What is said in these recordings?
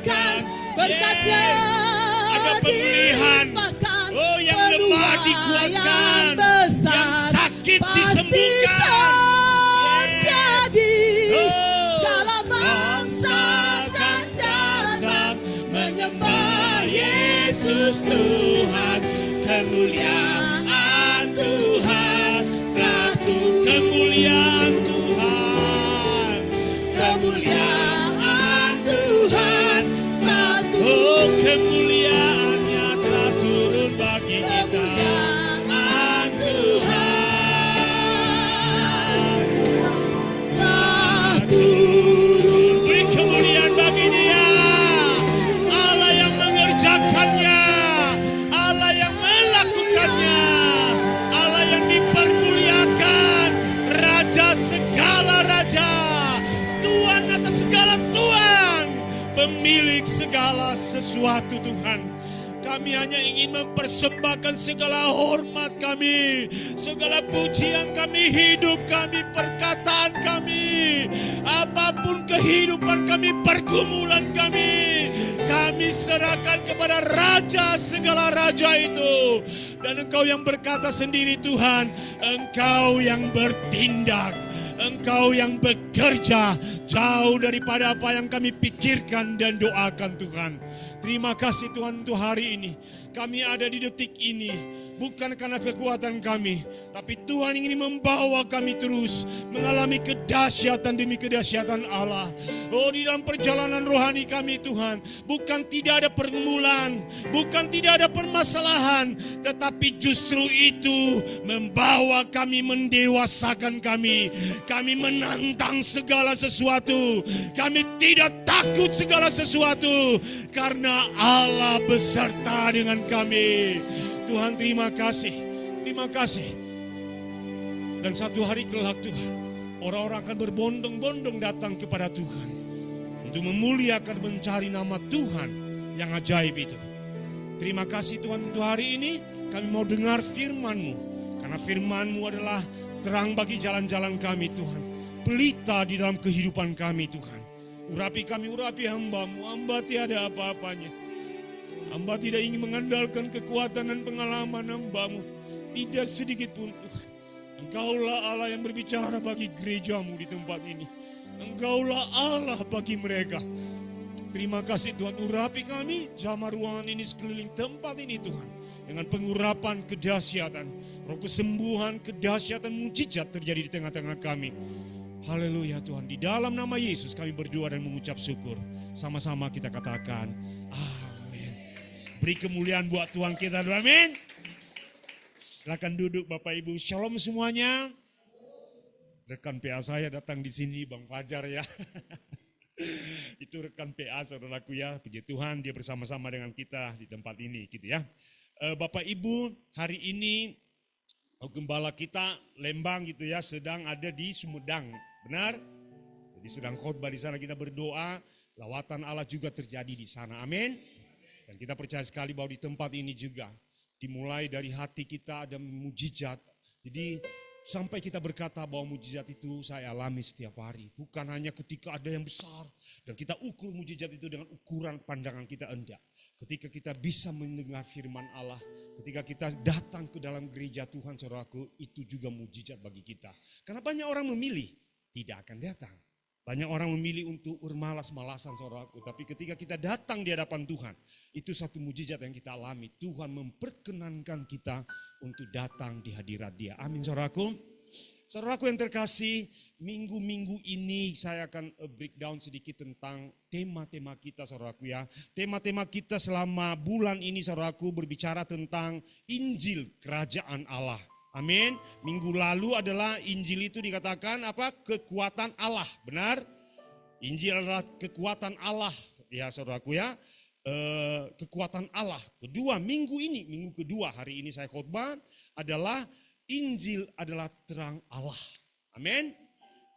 dilimpahkan, berkatnya ada pemulihan. Oh, yang lemah dikuatkan, yang sakit disembuhkan. Terjadi segala bangsa akan datang menyembah Yesus Tuhan. Kemuliaan Tuhan Ratu, kemuliaan Tuhan, kemuliaan Tuhan Ratu. Oh, kemuliaannya telah turun bagi kita. Kemuliaan Tuhan telah turun. Beri kemuliaan bagi Dia, Allah yang mengerjakannya, Allah yang melakukannya, Allah yang dipermuliakan, Raja segala raja, Tuhan atas segala Tuhan, pemilik segala sesuatu. Tuhan, kami hanya ingin mempersembahkan segala hormat kami, segala pujian kami, hidup kami, perkataan kami, apapun kehidupan kami, pergumulan kami serahkan kepada Raja segala raja itu. Dan Engkau yang berkata sendiri Tuhan, Engkau yang bertindak, Engkau yang bekerja jauh daripada apa yang kami pikirkan dan doakan Tuhan. Terima kasih Tuhan untuk hari ini. Kami ada di detik ini bukan karena kekuatan kami, tapi Tuhan ingin membawa kami terus mengalami kedahsyatan demi kedahsyatan Allah. Oh, di dalam perjalanan rohani kami Tuhan, bukan tidak ada pergumulan, bukan tidak ada permasalahan, tetapi justru itu membawa kami, mendewasakan kami. Kami menantang segala sesuatu, kami tidak takut segala sesuatu, karena Allah beserta dengan kami. Tuhan, terima kasih, terima kasih. Dan satu hari kelak Tuhan, orang-orang akan berbondong-bondong datang kepada Tuhan untuk memuliakan, mencari nama Tuhan yang ajaib itu. Terima kasih Tuhan untuk hari ini. Kami mau dengar firman-Mu, karena firman-Mu adalah terang bagi jalan-jalan kami Tuhan, pelita di dalam kehidupan kami Tuhan. Urapi kami, urapi hamba-Mu. Hamba tiada apa-apanya. Hamba tidak ingin mengandalkan kekuatan dan pengalaman hamba-Mu, tidak sedikit pun Tuhan. Engkaulah Allah yang berbicara bagi gereja-Mu di tempat ini. Engkaulah Allah bagi mereka. Terima kasih Tuhan, urapi kami, jamah ruangan ini sekeliling tempat ini Tuhan, dengan pengurapan kedahsyatan, roh kesembuhan, kedahsyatan, mujizat terjadi di tengah-tengah kami. Haleluya Tuhan, di dalam nama Yesus kami berdoa dan mengucap syukur. Sama-sama kita katakan amin. Beri kemuliaan buat Tuhan kita, amin. Silakan duduk Bapak Ibu. Shalom semuanya. Rekan PA saya datang di sini, Bang Fajar ya. Itu rekan PA saudaraku ya. Puji Tuhan, dia bersama-sama dengan kita di tempat ini gitu ya. Bapak Ibu, hari ini gembala kita Lembang gitu ya, sedang ada di Sumedang. Benar? Jadi sedang khotbah di sana, kita berdoa, lawatan Allah juga terjadi di sana. Amin. Dan kita percaya sekali bahwa di tempat ini juga dimulai dari hati kita ada mujizat. Jadi sampai kita berkata bahwa mujizat itu saya alami setiap hari. Bukan hanya ketika ada yang besar dan kita ukur mujizat itu dengan ukuran pandangan kita, enggak. Ketika kita bisa mendengar firman Allah, ketika kita datang ke dalam gereja Tuhan saudaraku, itu juga mujizat bagi kita. Karena banyak orang memilih tidak akan datang. Banyak orang memilih untuk bermalas-malasan saudaraku. Tapi ketika kita datang di hadapan Tuhan, itu satu mujizat yang kita alami. Tuhan memperkenankan kita untuk datang di hadirat Dia. Amin saudaraku. Saudaraku yang terkasih, minggu-minggu ini saya akan breakdown sedikit tentang tema-tema kita saudaraku ya. Tema-tema kita selama bulan ini saudaraku berbicara tentang Injil Kerajaan Allah. Amin. Minggu lalu adalah Injil itu dikatakan apa? Kekuatan Allah, benar? Injil adalah kekuatan Allah, ya saudaraku ya. Kekuatan Allah. Kedua, minggu ini, minggu kedua hari ini saya khotbah adalah Injil adalah terang Allah. Amin.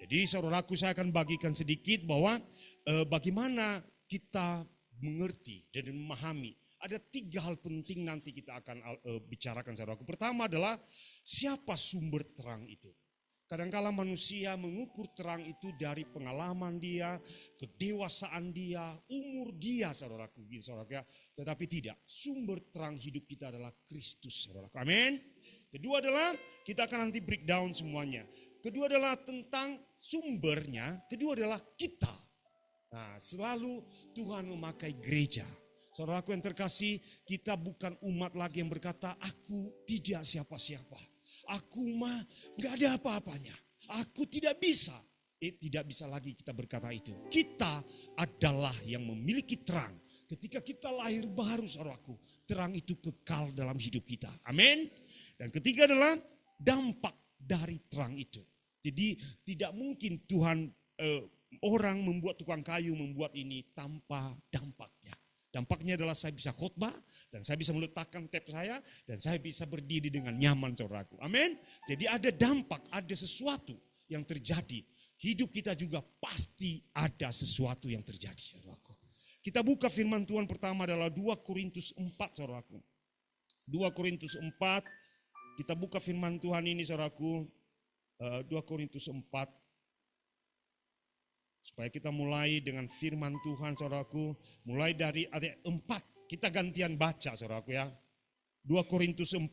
Jadi saudaraku, saya akan bagikan sedikit bahwa bagaimana kita mengerti dan memahami. Ada 3 hal penting nanti kita akan bicarakan saudaraku. Pertama adalah siapa sumber terang itu. Kadangkala manusia mengukur terang itu dari pengalaman dia, kedewasaan dia, umur dia, saudaraku. Tetapi tidak, sumber terang hidup kita adalah Kristus, saudaraku. Amin. Kedua adalah, kita akan nanti breakdown semuanya. Kedua adalah tentang sumbernya, kedua adalah kita. Nah, selalu Tuhan memakai gereja. Saudaraku yang terkasih, kita bukan umat lagi yang berkata, aku tidak siapa-siapa. Aku mah gak ada apa-apanya. Aku tidak bisa. Tidak bisa lagi kita berkata itu. Kita adalah yang memiliki terang. Ketika kita lahir baru, saudaraku, terang itu kekal dalam hidup kita. Amin. Dan ketiga adalah dampak dari terang itu. Jadi tidak mungkin Tuhan orang membuat tukang kayu membuat ini tanpa dampaknya. Dampaknya adalah saya bisa khotbah dan saya bisa meletakkan tape saya dan saya bisa berdiri dengan nyaman, saudaraku. Amin. Jadi ada dampak, ada sesuatu yang terjadi. Hidup kita juga pasti ada sesuatu yang terjadi, saudaraku. Kita buka firman Tuhan pertama adalah 2 Korintus 4, saudaraku. 2 Korintus 4, kita buka firman Tuhan ini, saudaraku. 2 Korintus 4. Supaya kita mulai dengan firman Tuhan, saudaraku. Mulai dari ayat 4. Kita gantian baca, saudaraku ya. 2 Korintus 4,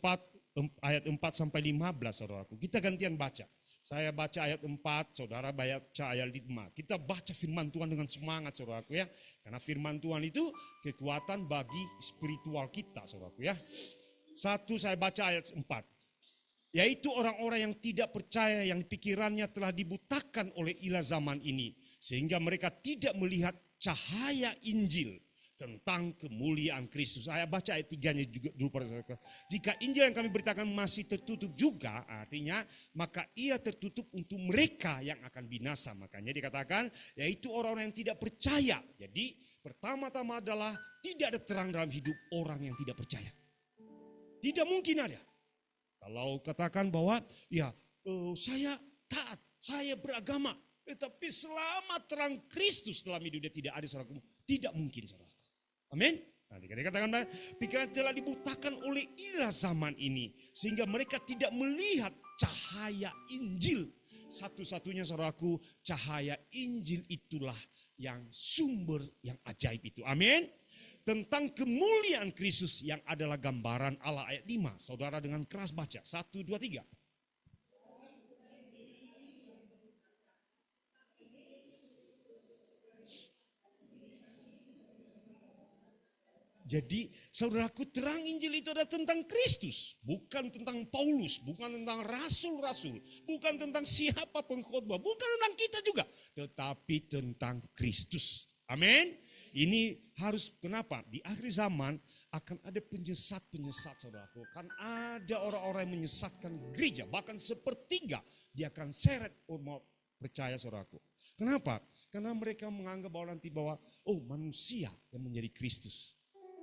ayat 4 sampai 15, saudaraku. Kita gantian baca. Saya baca ayat 4, saudara baca ayat 5. Kita baca firman Tuhan dengan semangat, saudaraku ya. Karena firman Tuhan itu kekuatan bagi spiritual kita, saudaraku ya. 1, saya baca ayat 4. Yaitu orang-orang yang tidak percaya, yang pikirannya telah dibutakan oleh ilah zaman ini. Sehingga mereka tidak melihat cahaya Injil tentang kemuliaan Kristus. Saya baca ayat 3-nya juga dulu. Jika Injil yang kami beritakan masih tertutup juga, artinya maka ia tertutup untuk mereka yang akan binasa. Makanya dikatakan yaitu orang-orang yang tidak percaya. Jadi pertama-tama adalah tidak ada terang dalam hidup orang yang tidak percaya. Tidak mungkin ada. Kalau katakan bahwa ya saya taat, saya beragama, tetapi selama terang Kristus dalam hidup dia tidak ada, saudaraku, tidak mungkin, saudaraku. Amin. Nanti dikatakan pikiran telah dibutakan oleh ilah zaman ini sehingga mereka tidak melihat cahaya Injil. Satu-satunya, saudaraku, cahaya Injil itulah yang sumber yang ajaib itu. Amin. Tentang kemuliaan Kristus yang adalah gambaran Allah, ayat 5. Saudara dengan keras baca. 1, 2, 3. Jadi saudaraku, terang Injil itu adalah tentang Kristus. Bukan tentang Paulus, bukan tentang rasul-rasul. Bukan tentang siapa pengkhotbah, bukan tentang kita juga. Tetapi tentang Kristus. Amin. Ini harus, kenapa? Di akhir zaman akan ada penyesat-penyesat, saudaraku. Kan ada orang-orang yang menyesatkan gereja. Bahkan sepertiga dia akan seret umat percaya, saudaraku. Kenapa? Karena mereka menganggap bahwa nanti manusia yang menjadi Kristus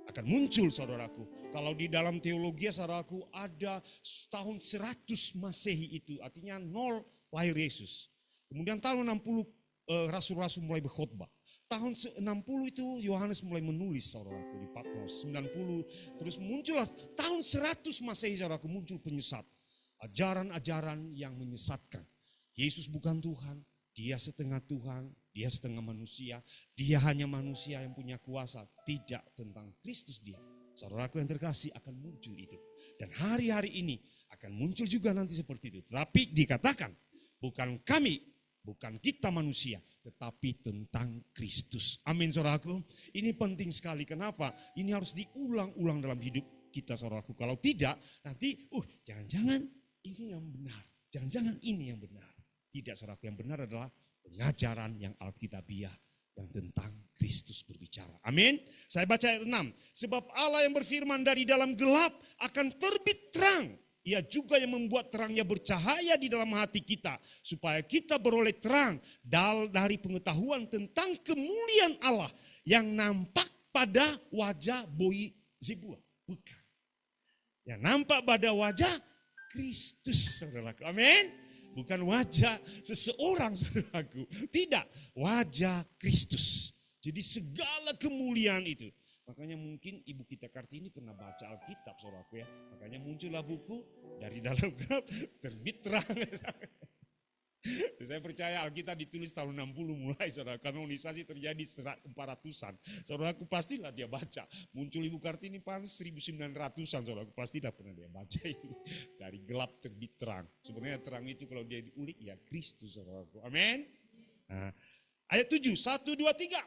akan muncul, saudaraku. Kalau di dalam teologi, saudaraku, ada tahun 100 Masehi itu. Artinya 0 lahir Yesus. Kemudian tahun 60 rasul-rasul mulai berkhotbah. Tahun 60 itu Yohanes mulai menulis, saudaraku, di Patmos. 90 terus muncullah tahun 100 Masehi, saudaraku, muncul penyesat. Ajaran-ajaran yang menyesatkan. Yesus bukan Tuhan, dia setengah Tuhan, dia setengah manusia. Dia hanya manusia yang punya kuasa, tidak tentang Kristus dia. Saudaraku yang terkasih, akan muncul itu. Dan hari-hari ini akan muncul juga nanti seperti itu. Tapi dikatakan bukan kami, bukan kita manusia, tetapi tentang Kristus. Amin, saudaraku. Ini penting sekali. Kenapa? Ini harus diulang-ulang dalam hidup kita, saudaraku. Kalau tidak, nanti jangan-jangan ini yang benar. Jangan-jangan ini yang benar. Tidak, saudaraku. Yang benar adalah pengajaran yang alkitabiah yang tentang Kristus berbicara. Amin. Saya baca ayat 6. Sebab Allah yang berfirman, dari dalam gelap akan terbit terang. Ia juga yang membuat terangnya bercahaya di dalam hati kita. Supaya kita beroleh terang dari pengetahuan tentang kemuliaan Allah yang nampak pada wajah Boy Zebua. Bukan. Yang nampak pada wajah Kristus, saudaraku. Amin. Bukan wajah seseorang, saudaraku. Tidak, wajah Kristus. Jadi segala kemuliaan itu. Makanya mungkin Ibu kita Kartini pernah baca Alkitab, saudaraku ya. Makanya muncullah buku dari dalam gelap terbit terang. Saya percaya Alkitab ditulis tahun 60 mulai, saudara. Kanonisasi terjadi 400-an. Saudaraku pastilah dia baca. Muncul Ibu Kartini pas 1900-an, saudaraku pastilah pernah dia baca ini. Dari gelap terbit terang. Sebenarnya terang itu kalau dia diulik ya Kristus, saudaraku. Amin. Nah, ayat 7, 1, 2, 3.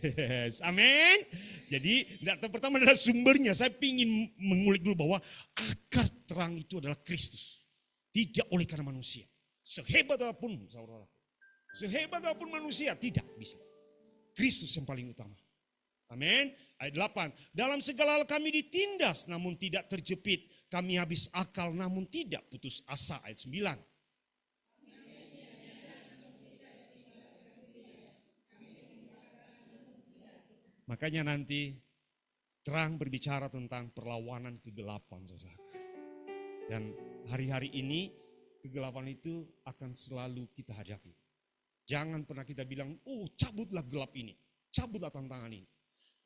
Yes, amin. Jadi data pertama adalah sumbernya. Saya ingin mengulik dulu bahwa akar terang itu adalah Kristus. Tidak oleh karena manusia. Sehebat apapun, saudara. Sehebat apapun manusia, tidak bisa. Kristus yang paling utama. Amin. Ayat 8. Dalam segala hal kami ditindas namun tidak terjepit. Kami habis akal namun tidak putus asa. Ayat 9. Makanya nanti terang berbicara tentang perlawanan kegelapan, saudara. Dan hari-hari ini kegelapan itu akan selalu kita hadapi. Jangan pernah kita bilang, oh cabutlah gelap ini, cabutlah tantangan ini.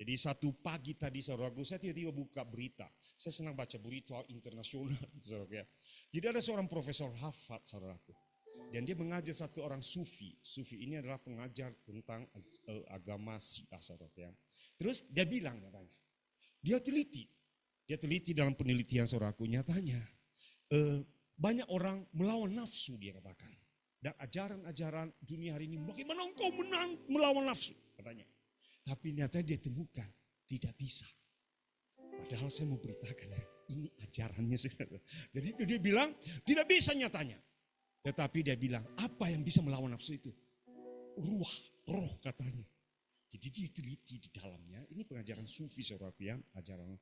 Jadi satu pagi tadi saudaraku, saya tiba-tiba buka berita. Saya senang baca berita internasional, saudara. Jadi ada seorang profesor Harvard, saudaraku. Dan dia mengajar satu orang sufi. Sufi ini adalah pengajar tentang agama Syiah, saudara. Terus dia bilang katanya, dia teliti dalam penelitian saudaraku, nyatanya banyak orang melawan nafsu, dia katakan. Dan ajaran-ajaran dunia hari ini, bagaimana engkau melawan nafsu, katanya. Tapi nyatanya dia temukan, tidak bisa. Padahal saya mau beritakan, ini ajarannya. Saudara. Jadi dia bilang, tidak bisa nyatanya. Tetapi dia bilang, apa yang bisa melawan nafsu itu? Roh katanya. Jadi diteliti di dalamnya, ini pengajaran sufi saudaraku ya, ajaran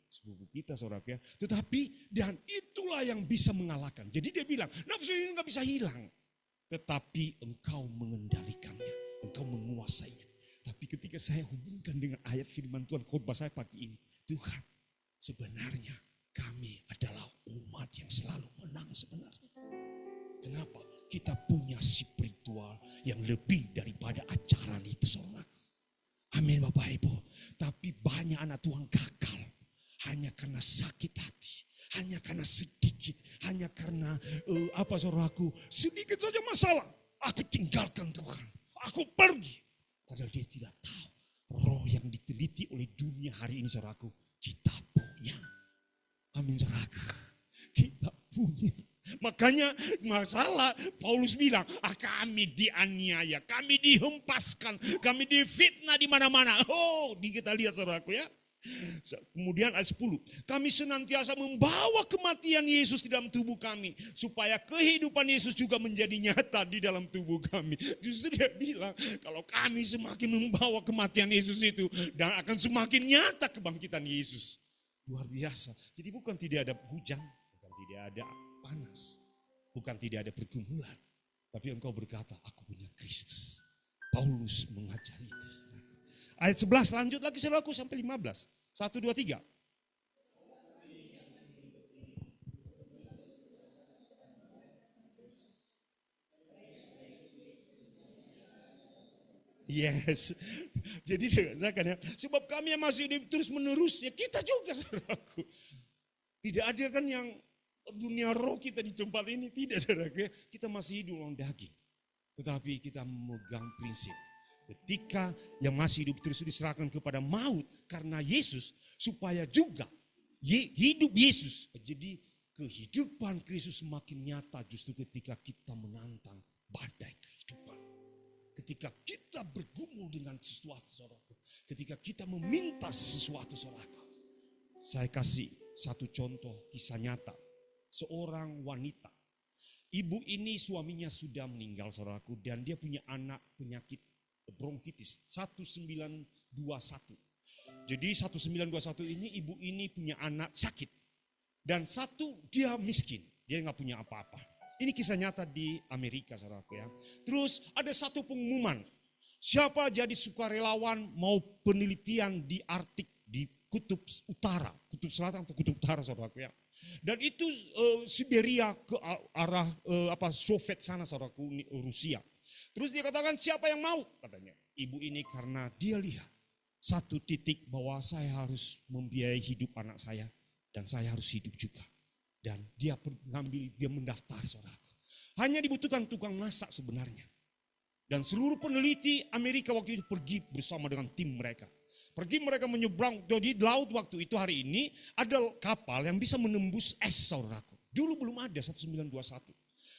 sepupu kita saudaraku ya. Tetapi dan itulah yang bisa mengalahkan. Jadi dia bilang, nafsu ini gak bisa hilang. Tetapi engkau mengendalikannya, engkau menguasainya. Tapi ketika saya hubungkan dengan ayat firman Tuhan khotbah saya pagi ini, Tuhan sebenarnya kami adalah umat yang selalu menang sebenarnya. Kenapa? Kita punya spiritual yang lebih daripada ajaran itu, saudara. Amin Bapak Ibu. Tapi banyak anak Tuhan gagal hanya karena sakit hati, hanya karena sedikit, hanya karena saudaraku, sedikit saja masalah. Aku tinggalkan Tuhan, aku pergi. Padahal dia tidak tahu roh yang diteliti oleh dunia hari ini, saudaraku, kita punya. Amin saudaraku, kita punya. Makanya masalah Paulus bilang, kami dianiaya, kami dihempaskan, kami difitnah di mana-mana. Oh, kita lihat saudaraku ya. Kemudian ayat 10, kami senantiasa membawa kematian Yesus di dalam tubuh kami, supaya kehidupan Yesus juga menjadi nyata di dalam tubuh kami. Justru dia bilang, kalau kami semakin membawa kematian Yesus itu, dan akan semakin nyata kebangkitan Yesus. Luar biasa. Jadi bukan tidak ada hujan, bukan tidak ada panas, bukan tidak ada pergumulan, tapi engkau berkata, aku punya Kristus. Paulus mengajar itu. Ayat 11 lanjut lagi saudaraku sampai 15. 1, 2, 3. Yes. Jadi kan ya, sebab kami yang masih hidup terus menerus, ya kita juga saudaraku. Tidak ada kan yang dunia roh kita di tempat ini, tidak saudaraku. Kita masih hidup dalam daging. Tetapi kita memegang prinsip. Ketika yang masih hidup terus diserahkan kepada maut karena Yesus, supaya juga hidup Yesus. Jadi kehidupan Kristus semakin nyata justru ketika kita menantang badai kehidupan. Ketika kita bergumul dengan sesuatu, saudaraku. Ketika kita meminta sesuatu, saudaraku. Saya kasih satu contoh kisah nyata. Seorang wanita. Ibu ini suaminya sudah meninggal, saudaraku. Dan dia punya anak penyakit bronkitis 1921. Jadi 1921 ini ibu ini punya anak sakit. Dan satu dia miskin, dia nggak punya apa-apa. Ini kisah nyata di Amerika, saudaraku ya. Terus ada satu pengumuman, siapa jadi sukarelawan mau penelitian di Arktik di kutub utara, kutub selatan atau kutub utara, saudaraku ya. Dan itu Siberia ke arah Soviet sana, saudaraku, Rusia. Terus dia katakan siapa yang mau katanya. Ibu ini karena dia lihat satu titik bahwa saya harus membiayai hidup anak saya. Dan saya harus hidup juga. Dan dia mendaftar saudaraku. Hanya dibutuhkan tukang masak sebenarnya. Dan seluruh peneliti Amerika waktu itu pergi bersama dengan tim mereka. Pergi mereka menyeberang, jadi laut waktu itu hari ini ada kapal yang bisa menembus es saudaraku. Dulu belum ada 1921.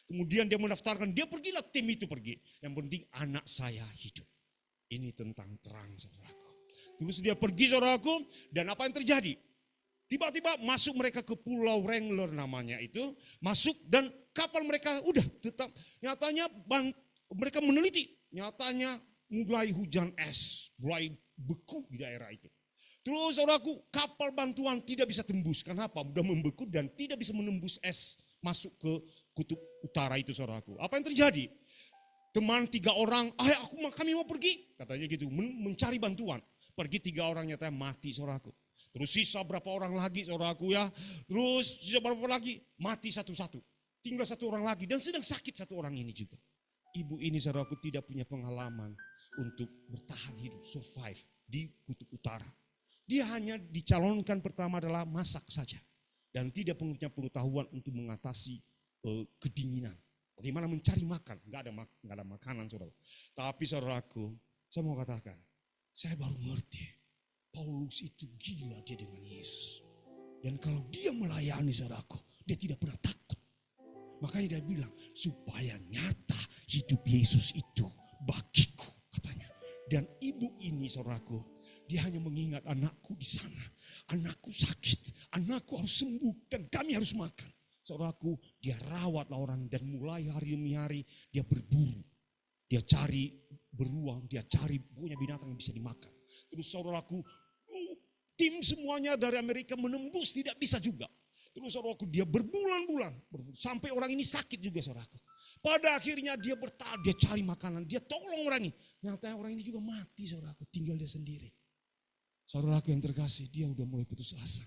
Kemudian dia mendaftarkan, dia pergilah tim itu pergi. Yang penting anak saya hidup. Ini tentang terang saudaraku. Terus dia pergi saudaraku dan apa yang terjadi? Tiba-tiba masuk mereka ke Pulau Wrangler namanya itu. Masuk dan kapal mereka udah tetap. Nyatanya mereka meneliti. Nyatanya mulai hujan es. Mulai beku di daerah itu. Terus saudaraku kapal bantuan tidak bisa tembus. Kenapa? Udah membeku dan tidak bisa menembus es. Masuk ke kutub utara itu saudaraku. Apa yang terjadi? Teman 3 orang, kami mau pergi. Katanya gitu, mencari bantuan. Pergi 3 orang nyatanya mati saudaraku. Terus sisa berapa orang lagi saudaraku ya. Terus sisa berapa lagi mati satu-satu. Tinggal 1 orang lagi dan sedang sakit 1 orang ini juga. Ibu ini saudaraku tidak punya pengalaman untuk bertahan hidup, survive di kutub utara. Dia hanya dicalonkan pertama adalah masak saja. Dan tidak punya pengetahuan untuk mengatasi kedinginan. Bagaimana mencari makan, nggak ada makanan saudara. Tapi saudaraku, saya mau katakan, saya baru ngerti. Paulus itu gila dia dengan Yesus. Dan kalau dia melayani saudaraku, dia tidak pernah takut. Makanya dia bilang, supaya nyata hidup Yesus itu bagiku katanya. Dan ibu ini saudaraku, dia hanya mengingat anakku di sana. Anakku sakit, anakku harus sembuh dan kami harus makan. Saudaraku, dia rawat orang dan mulai hari demi hari dia berburu. Dia cari beruang, dia cari punya binatang yang bisa dimakan. Terus saudaraku, tim semuanya dari Amerika menembus tidak bisa juga. Terus saudaraku dia berbulan-bulan sampai orang ini sakit juga saudaraku. Pada akhirnya dia bertahan, dia cari makanan, dia tolong orang ini. Nyatanya orang ini juga mati saudaraku, tinggal dia sendiri. Saudaraku yang terkasih, dia udah mulai putus asa.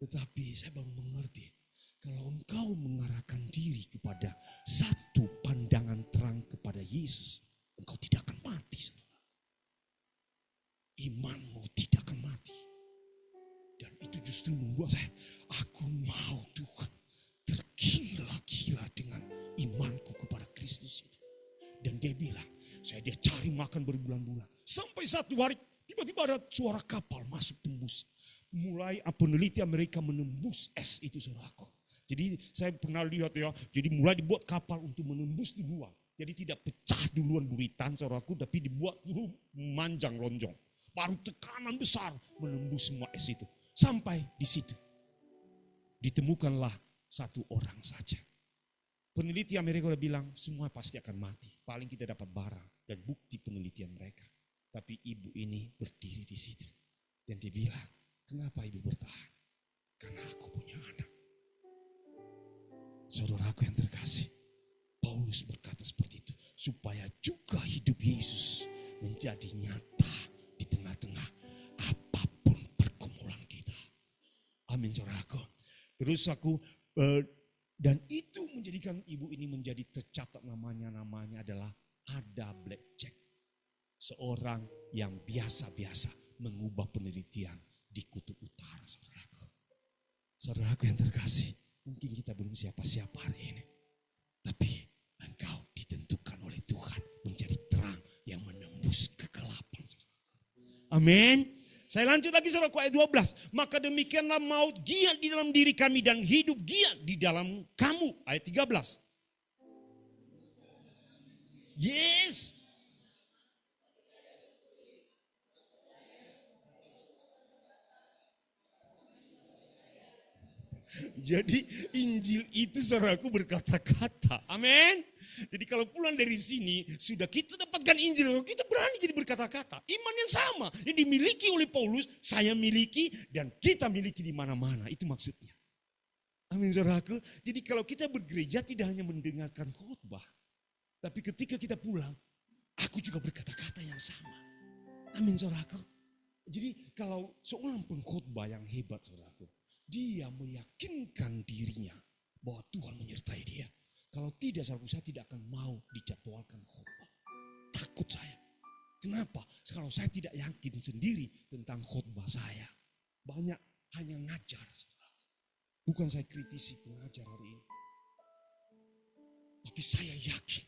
Tetapi saya baru mengerti, kalau engkau mengarahkan diri kepada satu pandangan terang kepada Yesus, engkau tidak akan mati saudara. Imanmu tidak akan mati. Dan itu justru membuat saya, aku mau Tuhan tergila-gila dengan imanku kepada Kristus itu. Dan dia bilang, dia cari makan berbulan-bulan. Sampai satu hari tiba-tiba ada suara kapal masuk tembus. Mulai peneliti Amerika menembus es itu saudaraku. Jadi saya pernah lihat ya, jadi mulai dibuat kapal untuk menembus duluan. Jadi tidak pecah duluan buritan saudaraku, tapi dibuat dulu manjang lonjong. Baru tekanan besar menembus semua es itu. Sampai di situ. Ditemukanlah 1 orang saja. Peneliti Amerika udah bilang semua pasti akan mati. Paling kita dapat barang dan bukti penelitian mereka. Tapi ibu ini berdiri di situ. Dan dia bilang, kenapa ibu bertahan? Karena aku punya anak. Saudaraku yang terkasih, Paulus berkata seperti itu. Supaya juga hidup Yesus menjadi nyata di tengah-tengah apapun pergumulan kita. Amin saudaraku. Terus aku, dan itu menjadikan ibu ini menjadi tercatat namanya adalah Ada Blackjack. Seorang yang biasa-biasa mengubah penelitian di kutub utara saudaraku. Saudaraku yang terkasih, mungkin kita belum siapa-siapa hari ini. Tapi engkau ditentukan oleh Tuhan menjadi terang yang menembus kegelapan. Amin. Saya lanjut lagi saudaraku ayat 12. Maka demikianlah maut giat di dalam diri kami dan hidup giat di dalam kamu. Ayat 13. Yes. Jadi Injil itu saudaraku berkata-kata. Amin. Jadi kalau pulang dari sini sudah kita dapatkan Injil, kita berani jadi berkata-kata. Iman yang sama yang dimiliki oleh Paulus, saya miliki dan kita miliki di mana-mana. Itu maksudnya. Amin saudaraku. Jadi kalau kita bergereja tidak hanya mendengarkan khotbah, tapi ketika kita pulang, aku juga berkata-kata yang sama. Amin saudaraku. Jadi kalau seorang pengkhotbah yang hebat saudaraku, dia meyakinkan dirinya bahwa Tuhan menyertai dia. Kalau tidak, saya tidak akan mau dijadwalkan khotbah. takut saya. Kenapa? Kalau saya tidak yakin sendiri tentang khotbah saya. Banyak hanya ngajar. Bukan saya kritisi pengajar hari ini. Tapi saya yakin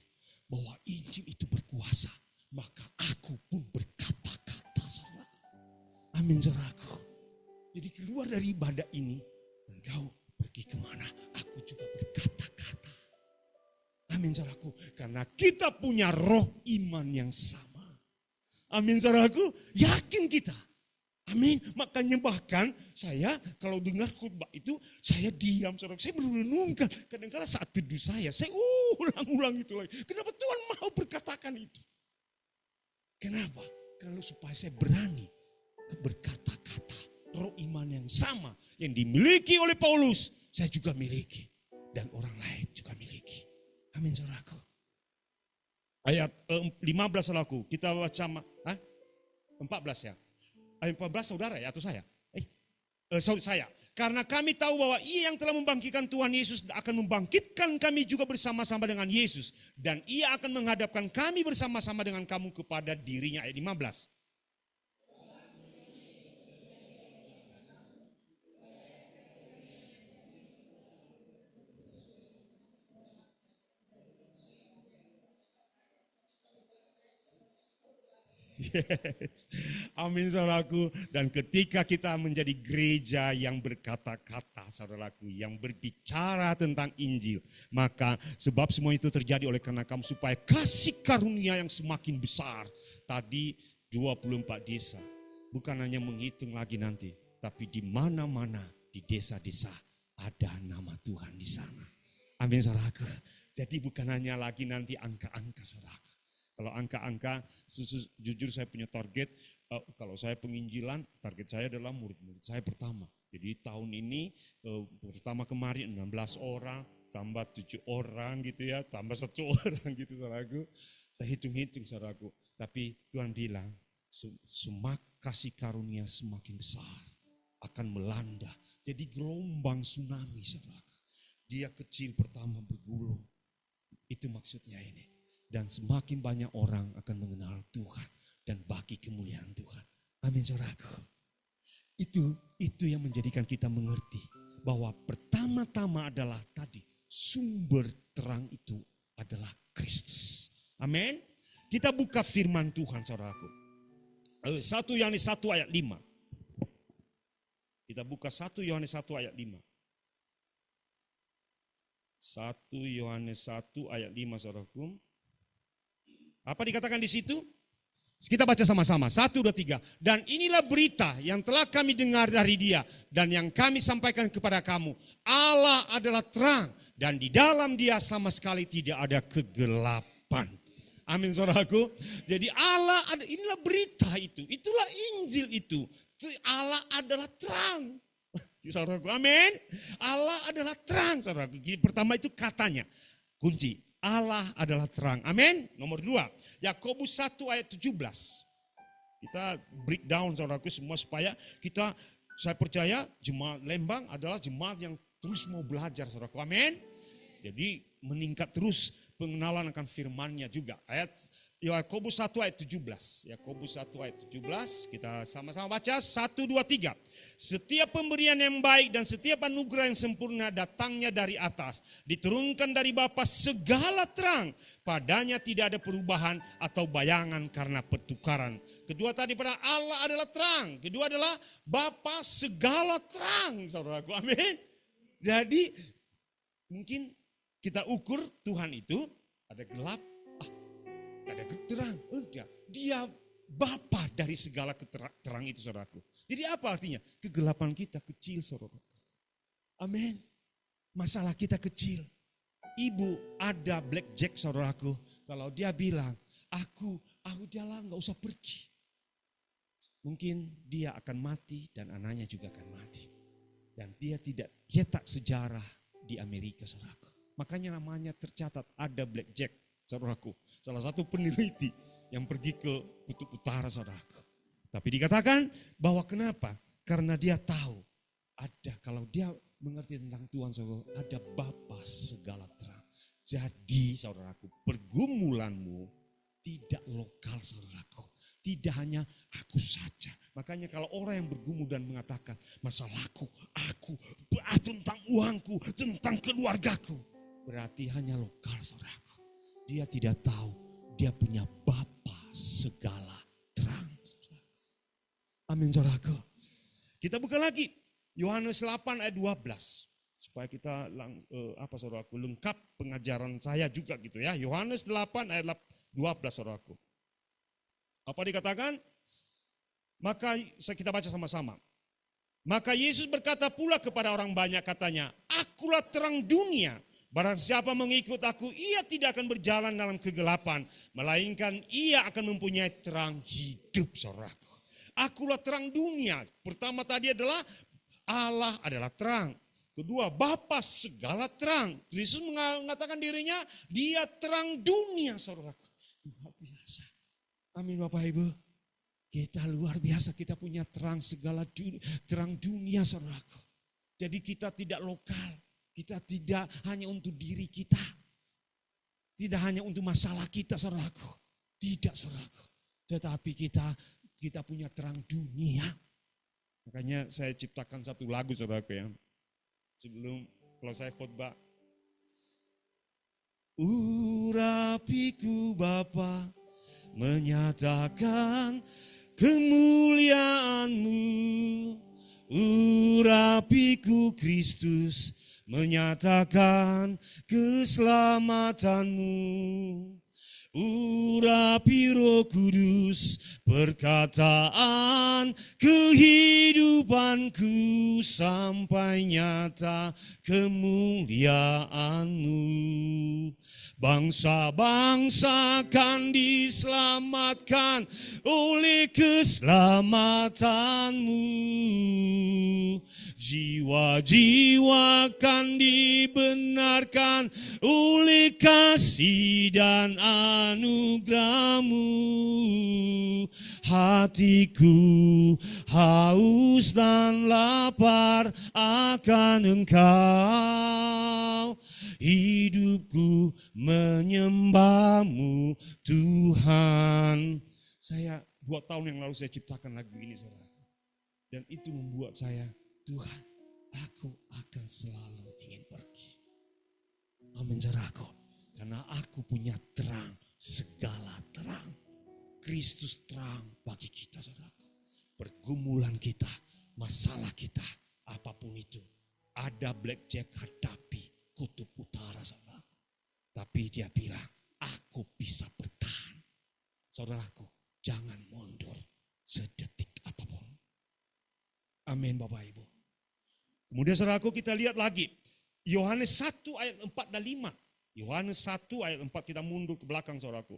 bahwa Injil itu berkuasa. Maka aku pun berkata-kata, saudaraku. Amin, saudaraku. Jadi keluar dari ibadah ini, engkau pergi kemana, aku juga berkata-kata. Amin, saudaraku. Karena kita punya roh iman yang sama. Amin, saudaraku. Yakin kita. Amin. Makanya bahkan saya kalau dengar khutbah itu, saya diam, saudara. Saya merenungkan. Kadang-kadang saat teduh saya ulang-ulang itu lagi. Kenapa Tuhan mau berkatakan itu? Kenapa? Kalau supaya saya berani berkata-kata. Roh iman yang sama yang dimiliki oleh Paulus, saya juga miliki. Dan orang lain juga miliki. Amin, saudaraku. Ayat 15, saudaraku. Kita baca 14 ya. Ayat 14 saudara ya atau saya? Saya. Karena kami tahu bahwa Ia yang telah membangkitkan Tuhan Yesus akan membangkitkan kami juga bersama-sama dengan Yesus. Dan Ia akan menghadapkan kami bersama-sama dengan kamu kepada dirinya. Ayat 15. Yes. Amin, saudaraku. Dan ketika kita menjadi gereja yang berkata-kata, saudaraku, yang berbicara tentang Injil, maka sebab semua itu terjadi oleh karena kamu, supaya kasih karunia yang semakin besar. Tadi 24 desa, bukan hanya menghitung lagi nanti, tapi di mana-mana di desa-desa ada nama Tuhan di sana. Amin, saudaraku. Jadi bukan hanya lagi nanti angka-angka, saudaraku. Kalau angka-angka, jujur saya punya target, kalau saya penginjilan, target saya adalah murid-murid saya pertama. Jadi tahun ini, pertama kemarin 16 orang, tambah 7 orang gitu ya, tambah 1 orang gitu saudaraku. Saya hitung-hitung saudaraku. Tapi Tuhan bilang, semak kasih karunia semakin besar, akan melanda. Jadi gelombang tsunami saudaraku. Dia kecil pertama bergulung, itu maksudnya ini. Dan semakin banyak orang akan mengenal Tuhan dan bagi kemuliaan Tuhan. Amin, saudaraku. Itu yang menjadikan kita mengerti bahwa pertama-tama adalah tadi sumber terang itu adalah Kristus. Amin. Kita buka firman Tuhan, saudaraku. 1 Yohanes 1 ayat 5. Kita buka 1 Yohanes 1 ayat 5. 1 Yohanes 1 ayat 5, saudaraku. Apa dikatakan di situ? Kita baca sama-sama. 1, 2, 3. Dan inilah berita yang telah kami dengar dari Dia dan yang kami sampaikan kepada kamu. Allah adalah terang dan di dalam Dia sama sekali tidak ada kegelapan. Amin, saudaraku. Jadi Allah, inilah berita itu. Itulah Injil itu. Allah adalah terang. Saudaraku, amin. Allah adalah terang, saudaraku. Pertama itu katanya. Kunci. Allah adalah terang. Amin. Nomor 2. Yakobus 1 ayat 17. Kita breakdown saudaraku semua supaya saya percaya jemaat Lembang adalah jemaat yang terus mau belajar saudaraku. Amin. Jadi meningkat terus pengenalan akan firman-Nya juga. Yakobus 1 ayat 17. Yakobus 1 ayat 17. Kita sama-sama baca. 1, 2, 3. Setiap pemberian yang baik dan setiap anugerah yang sempurna datangnya dari atas. Diturunkan dari Bapa segala terang. Padanya tidak ada perubahan atau bayangan karena pertukaran. Kedua tadi pada Allah adalah terang. Kedua adalah Bapa segala terang. Saudaraku, amin. Jadi mungkin kita ukur Tuhan itu ada gelap. Ada terang, dia Bapa dari segala terang itu saudaraku. Jadi apa artinya? Kegelapan kita kecil saudaraku. Amin. Masalah kita kecil. Ibu ada blackjack saudaraku. Kalau dia bilang, aku jalan gak usah pergi. Mungkin dia akan mati dan anaknya juga akan mati. Dan dia tidak cetak sejarah di Amerika saudaraku. Makanya namanya tercatat ada blackjack. Saudaraku, salah satu peneliti yang pergi ke kutub utara saudaraku. Tapi dikatakan bahwa kenapa? Karena dia tahu ada, kalau dia mengerti tentang Tuhan saudara, ada Bapa segala terang. Jadi saudaraku, pergumulanmu tidak lokal saudaraku. Tidak hanya aku saja. Makanya kalau orang yang bergumul dan mengatakan masalahku, aku, tentang uangku, tentang keluargaku. Berarti hanya lokal saudaraku. Dia tidak tahu dia punya Bapa segala terang. Saudaraku. Amin saudaraku. Kita buka lagi Yohanes 8 ayat 12. Supaya kita saudaraku lengkap pengajaran saya juga gitu ya. Yohanes 8 ayat 12 saudaraku. Apa dikatakan? Maka kita baca sama-sama. Maka Yesus berkata pula kepada orang banyak katanya, akulah terang dunia. Barang siapa mengikut aku, ia tidak akan berjalan dalam kegelapan. Melainkan ia akan mempunyai terang hidup saudaraku. Akulah terang dunia. Pertama tadi adalah Allah adalah terang. Kedua, Bapa segala terang. Yesus mengatakan dirinya, dia terang dunia saudaraku. Luar biasa. Amin Bapak Ibu. Kita luar biasa, kita punya terang segala terang dunia saudaraku. Jadi kita tidak lokal, kita tidak hanya untuk diri kita. Tidak hanya untuk masalah kita saudaraku. Tidak saudaraku. Tetapi kita punya terang dunia. Makanya saya ciptakan satu lagu saudaraku ya. Sebelum kalau saya khotbah. Urapiku Bapa menyatakan kemuliaan-Mu. Urapiku Kristus menyatakan keselamatan-Mu. Urapi Roh Kudus perkataan kehidupanku sampai nyata kemuliaan-Mu. Bangsa-bangsa akan diselamatkan oleh keselamatan-Mu. Jiwa-jiwa akan dibenarkan oleh kasih dan anugerah-Mu. Hatiku haus dan lapar akan Engkau. Hidupku menyembah-Mu Tuhan. Saya 2 tahun yang lalu saya ciptakan lagu ini saudaraku. Dan itu membuat saya, Tuhan, aku akan selalu ingin pergi. Amin saudaraku. Karena aku punya terang, segala terang. Kristus terang bagi kita saudaraku. Pergumulan kita, masalah kita, apapun itu. Ada blackjack hadapi kutub utara saudaraku. Tapi dia bilang, aku bisa bertahan. Saudaraku, jangan mundur sedetik apapun. Amin Bapak Ibu. Kemudian saudaraku kita lihat lagi. Yohanes 1 ayat 4 dan 5. Yohanes 1 ayat 4 kita mundur ke belakang saudaraku.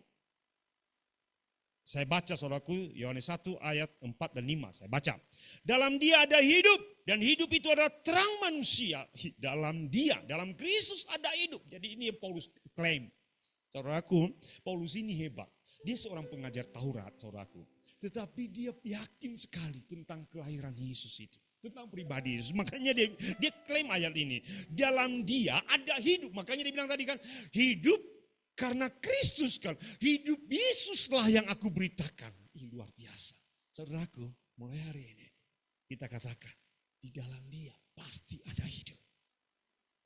Saya baca saudaraku, Yohanes 1 ayat 4 dan 5. Saya baca. Dalam dia ada hidup. Dan hidup itu adalah terang manusia. Dalam dia, dalam Kristus ada hidup. Jadi ini yang Paulus klaim. Saudaraku, Paulus ini hebat. Dia seorang pengajar Taurat saudaraku. Tetapi dia yakin sekali tentang kelahiran Yesus itu. Tentang pribadi Yesus. Makanya dia klaim ayat ini. Dalam dia ada hidup. Makanya dia bilang tadi kan, hidup karena Kristus kan. Hidup Yesuslah yang aku beritakan. Ini luar biasa. Saudaraku, mulai hari ini kita katakan, di dalam dia pasti ada hidup.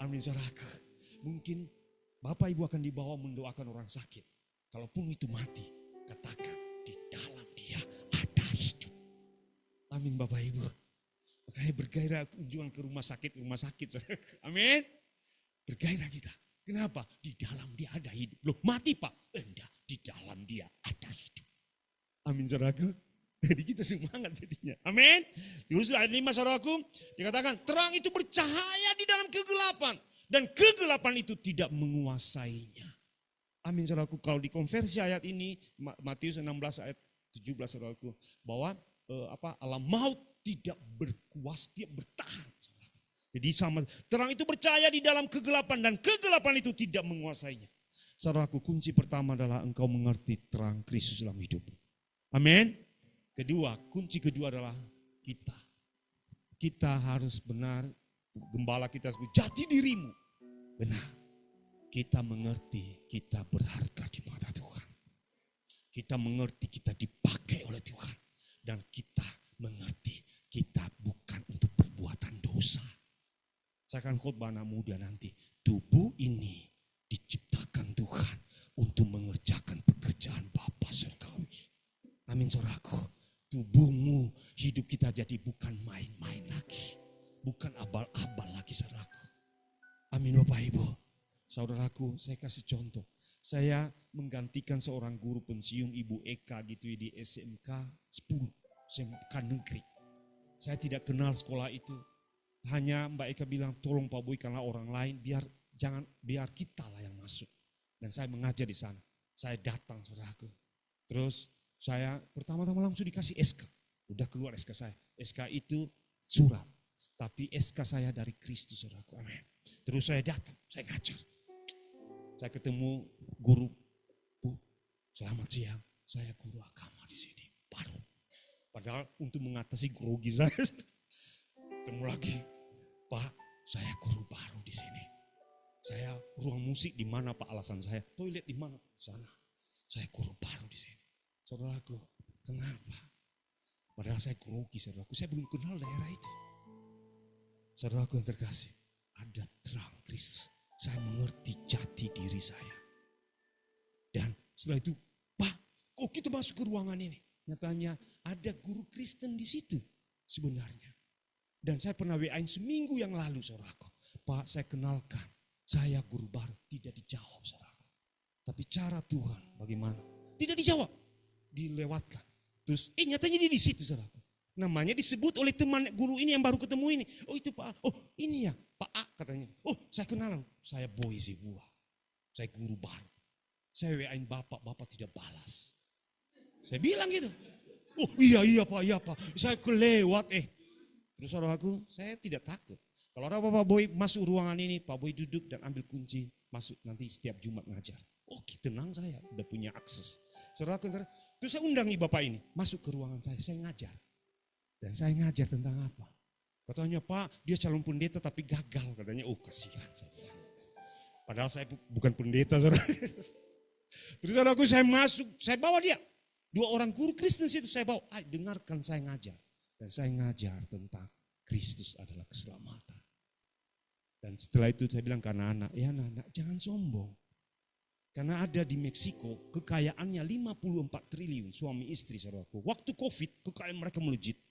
Amin saudaraku. Mungkin Bapak Ibu akan dibawa mendoakan orang sakit. Kalaupun itu mati, katakan di dalam dia ada hidup. Amin Bapak Ibu. Makanya bergairah kunjungan ke rumah sakit. Amin. Bergairah kita. Kenapa? Di dalam dia ada hidup. Loh mati Pak? Enggak, di dalam dia ada hidup. Amin saudaraku. Jadi kita semangat jadinya. Amin. Terus ayat 5 saudaraku. Dikatakan terang itu bercahaya di dalam kegelapan. Dan kegelapan itu tidak menguasainya. Amin saudaraku. Kalau dikonversi ayat ini. Matius 16 ayat 17 saudaraku. Bahwa alam maut tidak berkuasa, tidak bertahan. Jadi sama, terang itu percaya di dalam kegelapan dan kegelapan itu tidak menguasainya. Saudaraku, kunci pertama adalah engkau mengerti terang Kristus dalam hidup. Amin. Kedua, kunci kedua adalah kita. Kita harus benar, gembala kita sebut jati dirimu. Benar. Kita mengerti kita berharga di mata Tuhan. Kita mengerti kita dipakai oleh Tuhan. Dan kita mengerti kita bukan untuk perbuatan dosa. Saya akan khotbah anak muda nanti. Tubuh ini diciptakan Tuhan untuk mengerjakan pekerjaan Bapa surgawi. Amin saudaraku. Tubuhmu, hidup kita jadi bukan main-main lagi. Bukan abal-abal lagi saudaraku. Amin Bapak Ibu. Saudaraku, saya kasih contoh. Saya menggantikan seorang guru pensiun Ibu Eka gitu di SMK 10, SMK negeri. Saya tidak kenal sekolah itu. Hanya Mbak Eka bilang, tolong Pak Boy karena orang lain biar kita lah yang masuk. Dan saya mengajar di sana. Saya datang saudaraku. Terus saya pertama-tama langsung dikasih SK. Udah keluar SK saya. SK itu surat. Tapi SK saya dari Kristus saudaraku. Amin. Terus saya datang, saya ngajar. Saya ketemu guru, Bu, selamat siang. Saya guru agama di sini, baru. Padahal untuk mengatasi grogi saya, ketemu lagi, Pak, saya guru baru di sini. Saya ruang musik di mana Pak alasan saya? Toilet di mana? Sana. Saya guru baru di sini. Saudaraku, kenapa? Padahal saya grogi, saudaraku. Saya belum kenal daerah itu. Saudaraku yang terkasih, ada terang Kristus. Saya mengerti jati diri saya. Dan setelah itu, Pak, kok kita masuk ke ruangan ini? Nyatanya ada guru Kristen di situ sebenarnya. Dan saya pernah WA-in seminggu yang lalu, saudaraku. Pak, saya kenalkan, saya guru baru. Tidak dijawab, saudaraku. Tapi cara Tuhan bagaimana? Tidak dijawab, dilewatkan. Terus, nyatanya dia di situ, saudaraku. Namanya disebut oleh teman guru ini yang baru ketemu ini. Oh itu Pak A. Oh ini ya Pak A katanya. Oh saya kenalan. Saya Boy Zebua. Saya guru baru. Saya WA-in Bapak tidak balas. Saya bilang gitu. Oh iya Pak. Saya kelewat Terus saudaraku, saya tidak takut. Kalau ada Pak Boy masuk ruangan ini, Pak Boy duduk dan ambil kunci. Masuk nanti setiap Jumat ngajar. Oke tenang saya, udah punya akses. Saudaraku, terus saya undangi Bapak ini. Masuk ke ruangan saya ngajar. Dan saya ngajar tentang apa? Katanya Pak, dia calon pendeta tapi gagal. Katanya, oh kasihan saya bilang. Padahal saya bukan pendeta, saudara. Terus saudaraku saya masuk, saya bawa dia. 2 orang guru Kristen situ saya bawa. Ayo dengarkan saya ngajar. Dan saya ngajar tentang Kristus adalah keselamatan. Dan setelah itu saya bilang ke anak-anak, ya anak-anak jangan sombong. Karena ada di Meksiko kekayaannya 54 triliun suami istri saudaraku. Waktu COVID kekayaan mereka melejit.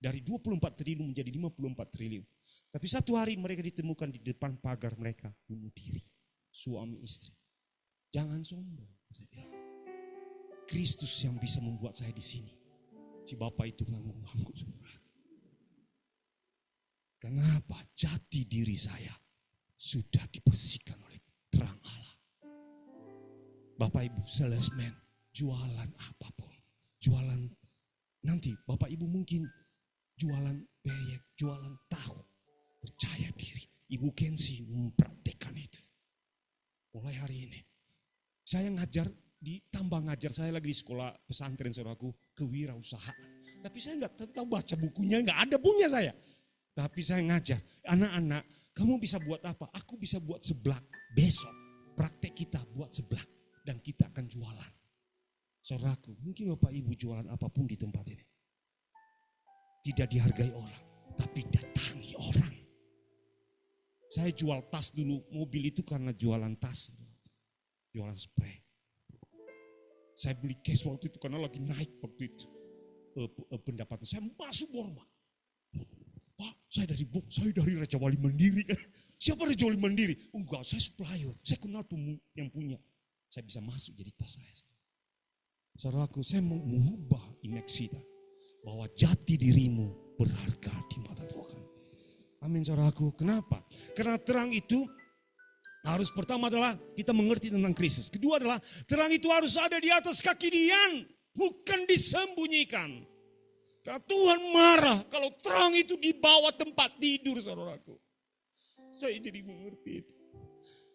Dari 24 triliun menjadi 54 triliun. Tapi satu hari mereka ditemukan di depan pagar mereka bunuh diri. Suami istri. Jangan sombong, saya bilang. Kristus yang bisa membuat saya di sini. Si Bapak itu ngangguk-ngangguk. Kenapa? Jati diri saya sudah dibersihkan oleh terang Allah. Bapak Ibu salesman, jualan apapun. Jualan nanti Bapak Ibu mungkin jualan peyek, jualan tahu. Percaya diri. Ibu Kensi mempraktekkan itu. Mulai hari ini. Saya ditambah ngajar saya lagi di sekolah pesantren saudaraku, kewirausahaan. Tapi saya nggak tahu baca bukunya, nggak ada punya saya. Tapi saya ngajar, anak-anak kamu bisa buat apa? Aku bisa buat seblak. Besok praktek kita buat seblak. Dan kita akan jualan. Saudaraku, mungkin Bapak Ibu jualan apapun di tempat ini. Tidak dihargai orang, tapi datangi orang. Saya jual tas dulu, mobil itu karena jualan tas. Jualan spray. Saya beli cash waktu itu karena lagi naik waktu itu. Pendapatan saya masuk Borma. Pak, saya dari Raja Wali Mandiri. Siapa Raja Wali Mandiri? Enggak, saya supplier. Saya kenal yang punya. Saya bisa masuk jadi tas saya. Saudaraku, saya mau mengubah image kita. Bahwa jati dirimu berharga di mata Tuhan. Amin saudaraku. Kenapa? Karena terang itu harus pertama adalah kita mengerti tentang Kristus. Kedua adalah terang itu harus ada di atas kaki Dian. Bukan disembunyikan. Karena Tuhan marah kalau terang itu di bawah tempat tidur saudaraku. Saya jadi mengerti itu.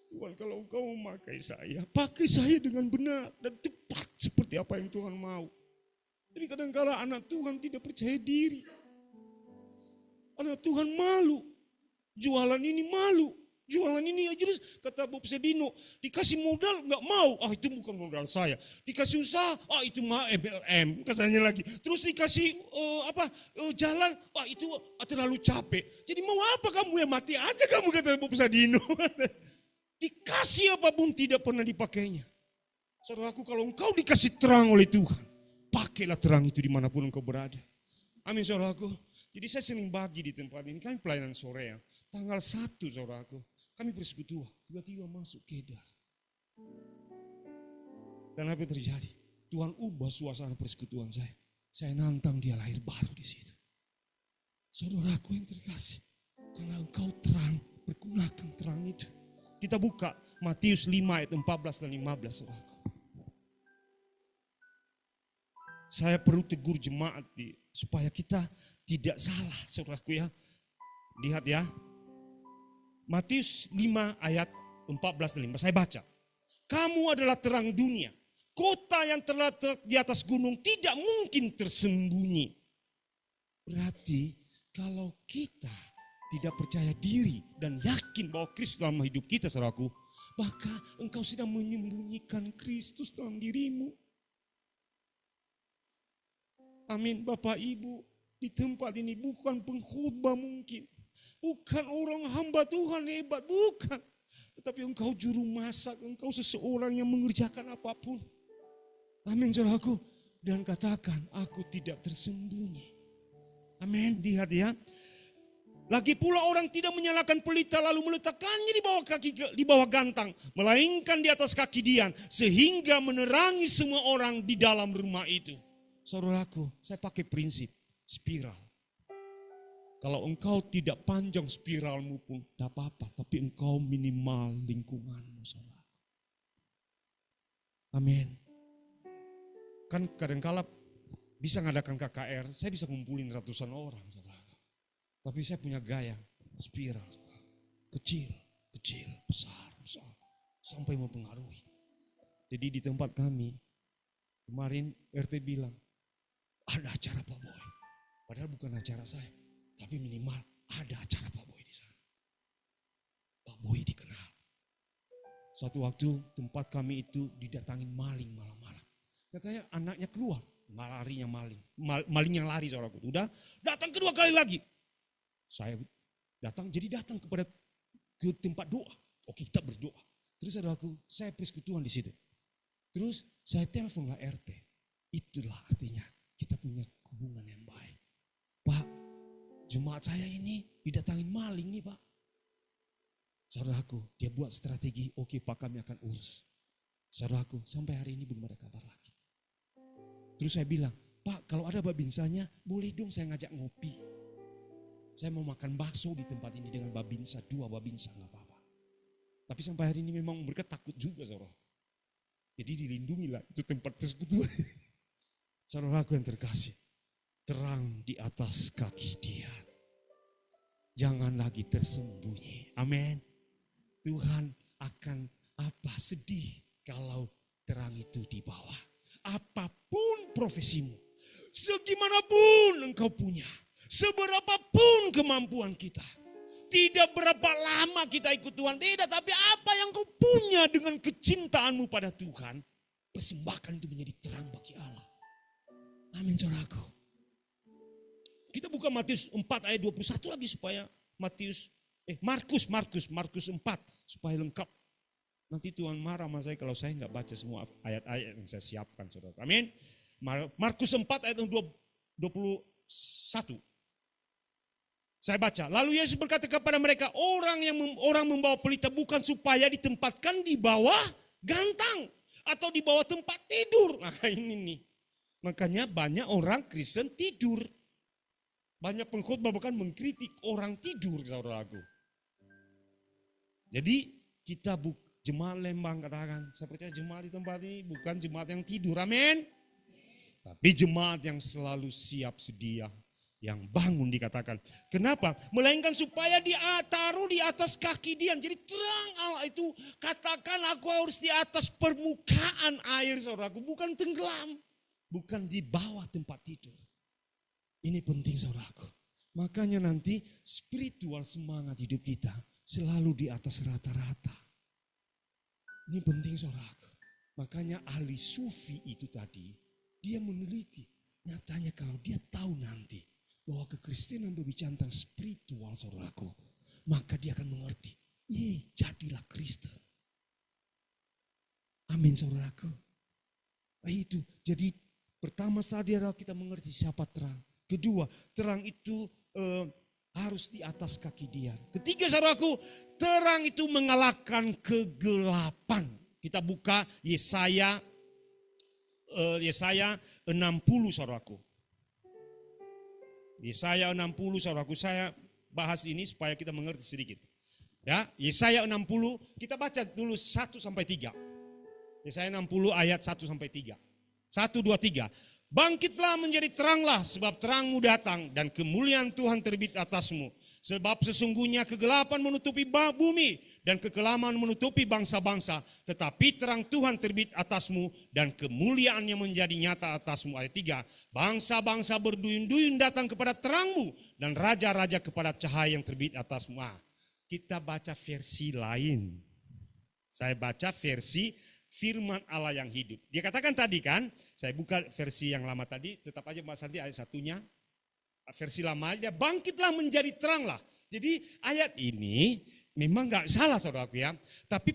Tuhan kalau engkau memakai saya, pakai saya dengan benar dan tepat seperti apa yang Tuhan mau. Jadi kadang-kala anak Tuhan tidak percaya diri. Anak Tuhan malu. Jualan ini malu. Jualan ini aja, kata Bob Sedino, dikasih modal nggak mau, itu bukan modal saya. Dikasih usaha, itu mah MLM, katanya lagi. Terus dikasih jalan, itu terlalu capek. Jadi mau apa kamu, ya mati aja kamu, kata Bob Sedino. Dikasih apapun tidak pernah dipakainya. Saudaraku, kalau engkau dikasih terang oleh Tuhan, pakailah terang itu dimanapun engkau berada. Amin, saudaraku. Jadi saya sering bagi di tempat ini, kami pelayanan sore ya. Tanggal 1, saudaraku, kami persekutuan, tiba-tiba masuk Kedar. Dan apa yang terjadi? Tuhan ubah suasana persekutuan saya. Saya nantang dia lahir baru di situ. Saudaraku yang terkasih, karena engkau terang, pergunakan terang itu. Kita buka Matius 5 ayat 14 dan 15, saudaraku. Saya perlu tegur jemaat supaya kita tidak salah, saudaraku ya. Lihat ya. Matius 5 ayat 14 dan 15, saya baca. Kamu adalah terang dunia. Kota yang terletak di atas gunung tidak mungkin tersembunyi. Berarti kalau kita tidak percaya diri dan yakin bahwa Kristus dalam hidup kita, saudaraku, maka engkau sedang menyembunyikan Kristus dalam dirimu. Amin, Bapak Ibu, di tempat ini bukan pengkhotbah mungkin. Bukan orang hamba Tuhan hebat, bukan. Tetapi engkau juru masak, engkau seseorang yang mengerjakan apapun. Amin, saudaraku. Dan katakan, aku tidak tersembunyi. Amin, lihat ya. Lagi pula orang tidak menyalakan pelita lalu meletakkannya di bawah gantang. Melainkan di atas kaki Dian. Sehingga menerangi semua orang di dalam rumah itu. Saudaraku, saya pakai prinsip spiral. Kalau engkau tidak panjang spiralmu pun tidak apa-apa. Tapi engkau minimal lingkunganmu, saudaraku. Amin. Kan kadang-kala bisa ngadakan KKR, saya bisa ngumpulin ratusan orang, saudaraku. Tapi saya punya gaya spiral, saudaraku. Kecil, besar, sampai mempengaruhi. Jadi di tempat kami, kemarin RT bilang, ada acara Pak Boy. Padahal bukan acara saya. Tapi minimal ada acara Pak Boy di sana. Pak Boy dikenal. Satu waktu tempat kami itu didatangin maling malam-malam. Katanya anaknya keluar, larinya maling. Maling yang lari, saudaraku. Udah datang kedua kali lagi. Saya datang ke tempat doa. Oke, kita berdoa. Terus saudaraku, saya persekutuan di situ. Terus saya teleponlah RT. Itulah artinya kita punya hubungan yang baik. Pak, jemaat saya ini didatangin maling nih Pak. Saudaraku, dia buat strategi, oke Pak kami akan urus. Saudaraku, sampai hari ini belum ada kabar lagi. Terus saya bilang, Pak kalau ada babinsanya, boleh dong saya ngajak ngopi. Saya mau makan bakso di tempat ini dengan babinsa, 2 babinsa gak apa-apa. Tapi sampai hari ini memang mereka takut juga, saudaraku. Jadi dilindungilah itu tempat persekutuan. Saudaraku yang terkasih, terang di atas kaki dia. Jangan lagi tersembunyi. Amin. Tuhan akan sedih kalau terang itu di bawah. Apapun profesimu, segimanapun engkau punya, seberapapun kemampuan kita. Tidak berapa lama kita ikut Tuhan, tidak. Tapi apa yang kau punya dengan kecintaanmu pada Tuhan, persembahkan itu menjadi terang bagi Allah. Amin, saudaraku. Kita buka Matius 4 ayat 21 lagi supaya Markus 4 supaya lengkap. Nanti Tuhan marah sama saya kalau saya nggak baca semua ayat-ayat yang saya siapkan, saudara. Amin. Markus 4 ayat 21. Saya baca. Lalu Yesus berkata kepada mereka, orang membawa pelita bukan supaya ditempatkan di bawah gantang atau di bawah tempat tidur. Nah ini nih. Makanya banyak orang Kristen tidur. Banyak pengkhotbah bahkan mengkritik orang tidur, saudaraku. Jadi kita jemaat Lembang katakan, saya percaya jemaat di tempat ini bukan jemaat yang tidur, amin. Tapi jemaat yang selalu siap sedia, yang bangun dikatakan. Kenapa? Melainkan supaya dia taruh di atas kaki dia. Jadi terang Allah itu, katakan aku harus di atas permukaan air, saudaraku. Bukan tenggelam, bukan di bawah tempat tidur. Ini penting, saudaraku. Makanya nanti spiritual semangat hidup kita selalu di atas rata-rata. Ini penting saudaraku. Makanya ahli sufi itu tadi, dia meneliti. Nyatanya kalau dia tahu nanti bahwa kekristenan berbicara tentang spiritual saudaraku, maka dia akan mengerti. Jadilah Kristen. Amin saudaraku. Itu jadi pertama tadi adalah kita mengerti siapa terang. Kedua, terang itu harus di atas kaki dia. Ketiga saudaraku, terang itu mengalahkan kegelapan. Kita buka Yesaya 60 saudaraku. Yesaya 60 saudaraku, saya bahas ini supaya kita mengerti sedikit. Ya, Yesaya 60, kita baca dulu 1 sampai 3. Yesaya 60 ayat 1 sampai 3. 1, 2, 3. Bangkitlah menjadi teranglah sebab terangmu datang dan kemuliaan Tuhan terbit atasmu. Sebab sesungguhnya kegelapan menutupi bumi dan kekelaman menutupi bangsa-bangsa. Tetapi terang Tuhan terbit atasmu dan kemuliaannya menjadi nyata atasmu. Ayat 3. Bangsa-bangsa berduyun-duyun datang kepada terangmu dan raja-raja kepada cahaya yang terbit atasmu. Kita baca versi lain. Saya baca versi firman Allah yang hidup. Dia katakan tadi kan, saya buka versi yang lama tadi, tetap aja Mas Santi ayat satunya. Versi lama aja, bangkitlah menjadi teranglah. Jadi ayat ini memang gak salah saudaraku ya. Tapi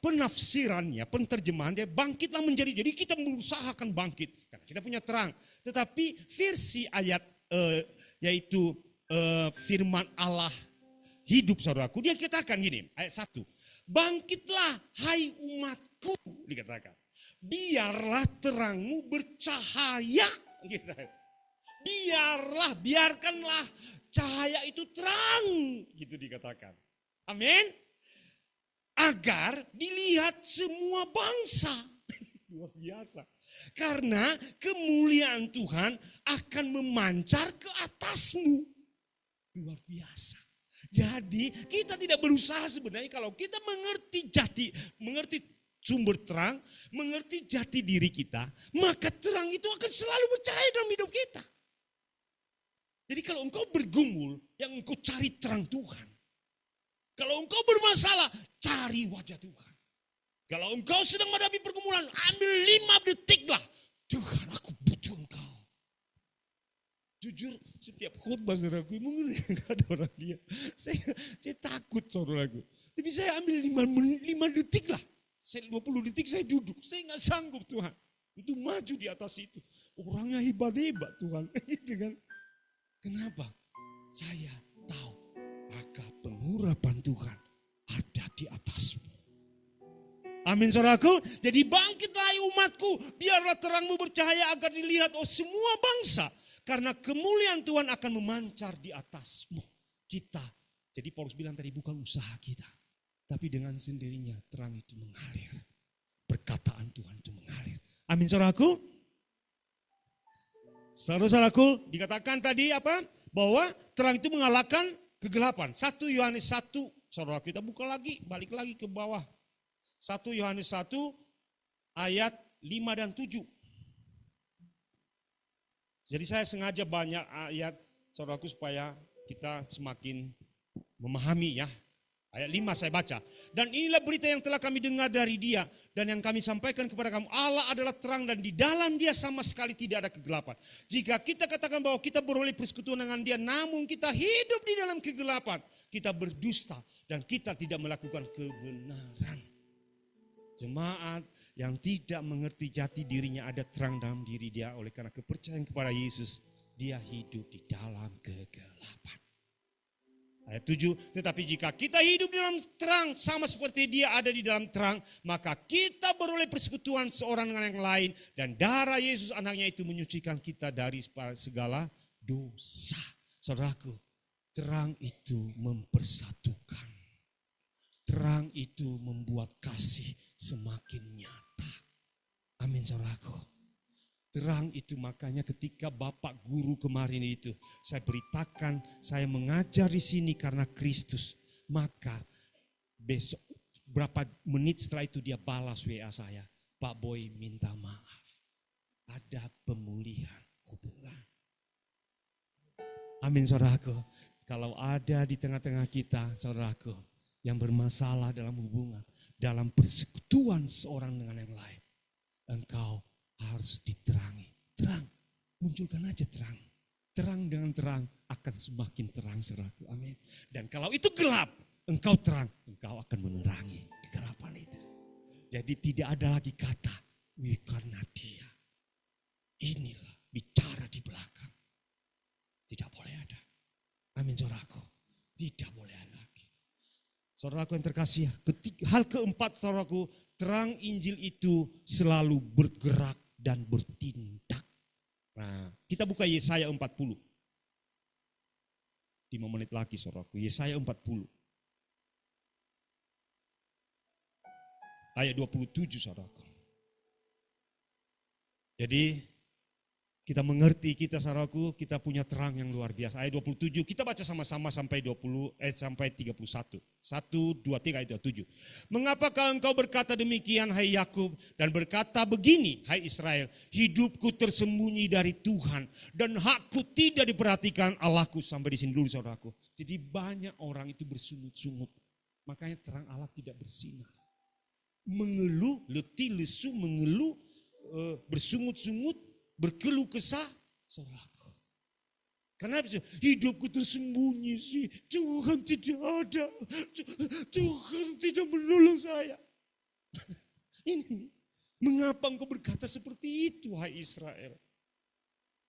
penafsirannya, penterjemahannya bangkitlah menjadi. Jadi kita berusahakan bangkit. Karena kita punya terang. Tetapi versi ayat yaitu firman Allah hidup saudaraku. Dia katakan gini, ayat 1. Bangkitlah hai umatku, dikatakan. Biarlah terangmu bercahaya. Biarkanlah cahaya itu terang. Gitu dikatakan. Amin. Agar dilihat semua bangsa. Luar biasa. Karena kemuliaan Tuhan akan memancar ke atasmu. Luar biasa. Jadi kita tidak berusaha sebenarnya kalau kita mengerti sumber terang, mengerti jati diri kita, maka terang itu akan selalu bercahaya dalam hidup kita. Jadi kalau engkau bergumul, yang engkau cari terang Tuhan. Kalau engkau bermasalah, cari wajah Tuhan. Kalau engkau sedang menghadapi pergumulan, ambil 5 detik lah. Tuhan, aku butuh engkau. Jujur setiap khotbah saudaraku, mungkin gak ada orang dia. Saya takut saudaraku. Tapi saya ambil 5 detik lah. 20 detik saya duduk. Saya gak sanggup Tuhan. Itu maju di atas itu. Orangnya hebat-hebat Tuhan. Gitu kan. Kenapa? Saya tahu maka pengurapan Tuhan ada di atasmu. Amin saudaraku. Jadi bangkitlah umatku. Biarlah terangmu bercahaya agar dilihat semua bangsa. Karena kemuliaan Tuhan akan memancar di atasmu. Kita. Jadi Paulus bilang tadi bukan usaha kita. Tapi dengan sendirinya terang itu mengalir. Perkataan Tuhan itu mengalir. Amin saudaraku. Saudara-saudaraku dikatakan tadi apa? Bahwa terang itu mengalahkan kegelapan. 1 Yohanes 1. Saudara kita buka lagi. Balik lagi ke bawah. 1 Yohanes 1 ayat 5 dan 7. Jadi saya sengaja banyak ayat saudaraku supaya kita semakin memahami ya. Ayat 5 saya baca. Dan inilah berita yang telah kami dengar dari dia. Dan yang kami sampaikan kepada kamu. Allah adalah terang dan di dalam dia sama sekali tidak ada kegelapan. Jika kita katakan bahwa kita beroleh persekutuan dengan dia. Namun kita hidup di dalam kegelapan. Kita berdusta dan kita tidak melakukan kebenaran. Jemaat yang tidak mengerti jati dirinya ada terang dalam diri dia. Oleh karena kepercayaan kepada Yesus. Dia hidup di dalam kegelapan. Ayat 7, tetapi jika kita hidup di dalam terang sama seperti dia ada di dalam terang, maka kita beroleh persekutuan seorang dengan yang lain dan darah Yesus anaknya itu menyucikan kita dari segala dosa. Saudaraku, terang itu mempersatukan. Terang itu membuat kasih semakin nyata. Amin saudaraku. Terang itu makanya ketika Bapak Guru kemarin itu saya beritakan saya mengajar di sini karena Kristus. Maka besok berapa menit setelah itu dia balas WA saya. Pak Boy minta maaf. Ada pemulihan hubungan. Amin saudaraku. Kalau ada di tengah-tengah kita, saudaraku, yang bermasalah dalam hubungan, dalam persekutuan seorang dengan yang lain, engkau harus diterangi. Terang, munculkan aja terang. Terang dengan terang akan semakin terang, saudaraku. Amin. Dan kalau itu gelap, engkau terang, engkau akan menerangi kegelapan itu. Jadi tidak ada lagi kata, karena dia. Inilah bicara di belakang. Tidak boleh ada. Amin, saudaraku. Tidak boleh ada lagi. Saudaraku yang terkasih, hal keempat, saudaraku, terang Injil itu selalu bergerak dan bertindak. Nah, kita buka Yesaya 40. 5 menit lagi, saudaraku. Yesaya 40. Ayat 27, saudaraku. Jadi kita mengerti, saudaraku, kita punya terang yang luar biasa. Ayat 27, kita baca sama-sama sampai 31. 1, 2, 3, ayat 27. Mengapakah engkau berkata demikian, hai Yakub, dan berkata begini, hai Israel, hidupku tersembunyi dari Tuhan, dan hakku tidak diperhatikan Allahku. Sampai di sini dulu, saudaraku. Jadi banyak orang itu bersungut-sungut. Makanya terang Allah tidak bersinar. Mengeluh, letih, lesu, mengeluh, bersungut-sungut, berkeluh kesah, saudaraku. Kenapa sih? Hidupku tersembunyi sih, Tuhan tidak ada, Tuhan tidak menolong saya. Ini, mengapa engkau berkata seperti itu, hai Israel?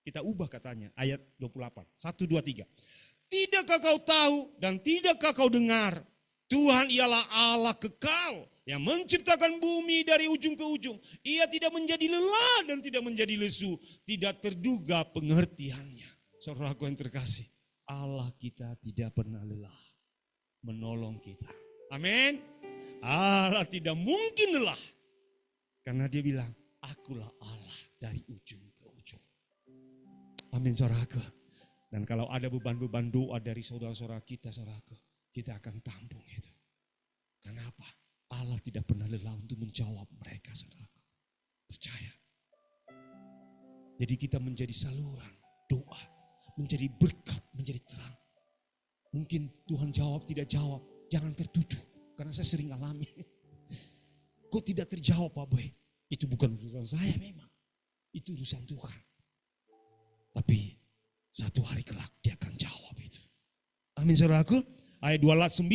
Kita ubah katanya, ayat 28, 1, 2, 3. Tidakkah kau tahu dan tidakkah kau dengar? Tuhan ialah Allah kekal yang menciptakan bumi dari ujung ke ujung. Ia tidak menjadi lelah dan tidak menjadi lesu. Tidak terduga pengertiannya. Saudaraku yang terkasih, Allah kita tidak pernah lelah menolong kita. Amin. Allah tidak mungkin lelah. Karena dia bilang, akulah Allah dari ujung ke ujung. Amin, saudaraku. Dan kalau ada beban-beban doa dari saudara-saudara kita, saudaraku, kita akan tampung itu. Kenapa? Allah tidak pernah lelah untuk menjawab mereka, saudaraku. Percaya. Jadi kita menjadi saluran doa, menjadi berkat, menjadi terang. Mungkin Tuhan jawab, tidak jawab, jangan tertuduh. Karena saya sering alami. Kok tidak terjawab, Pak Boy? Itu bukan urusan saya memang. Itu urusan Tuhan. Tapi satu hari kelak dia akan jawab itu. Amin, saudaraku. Ayat 29,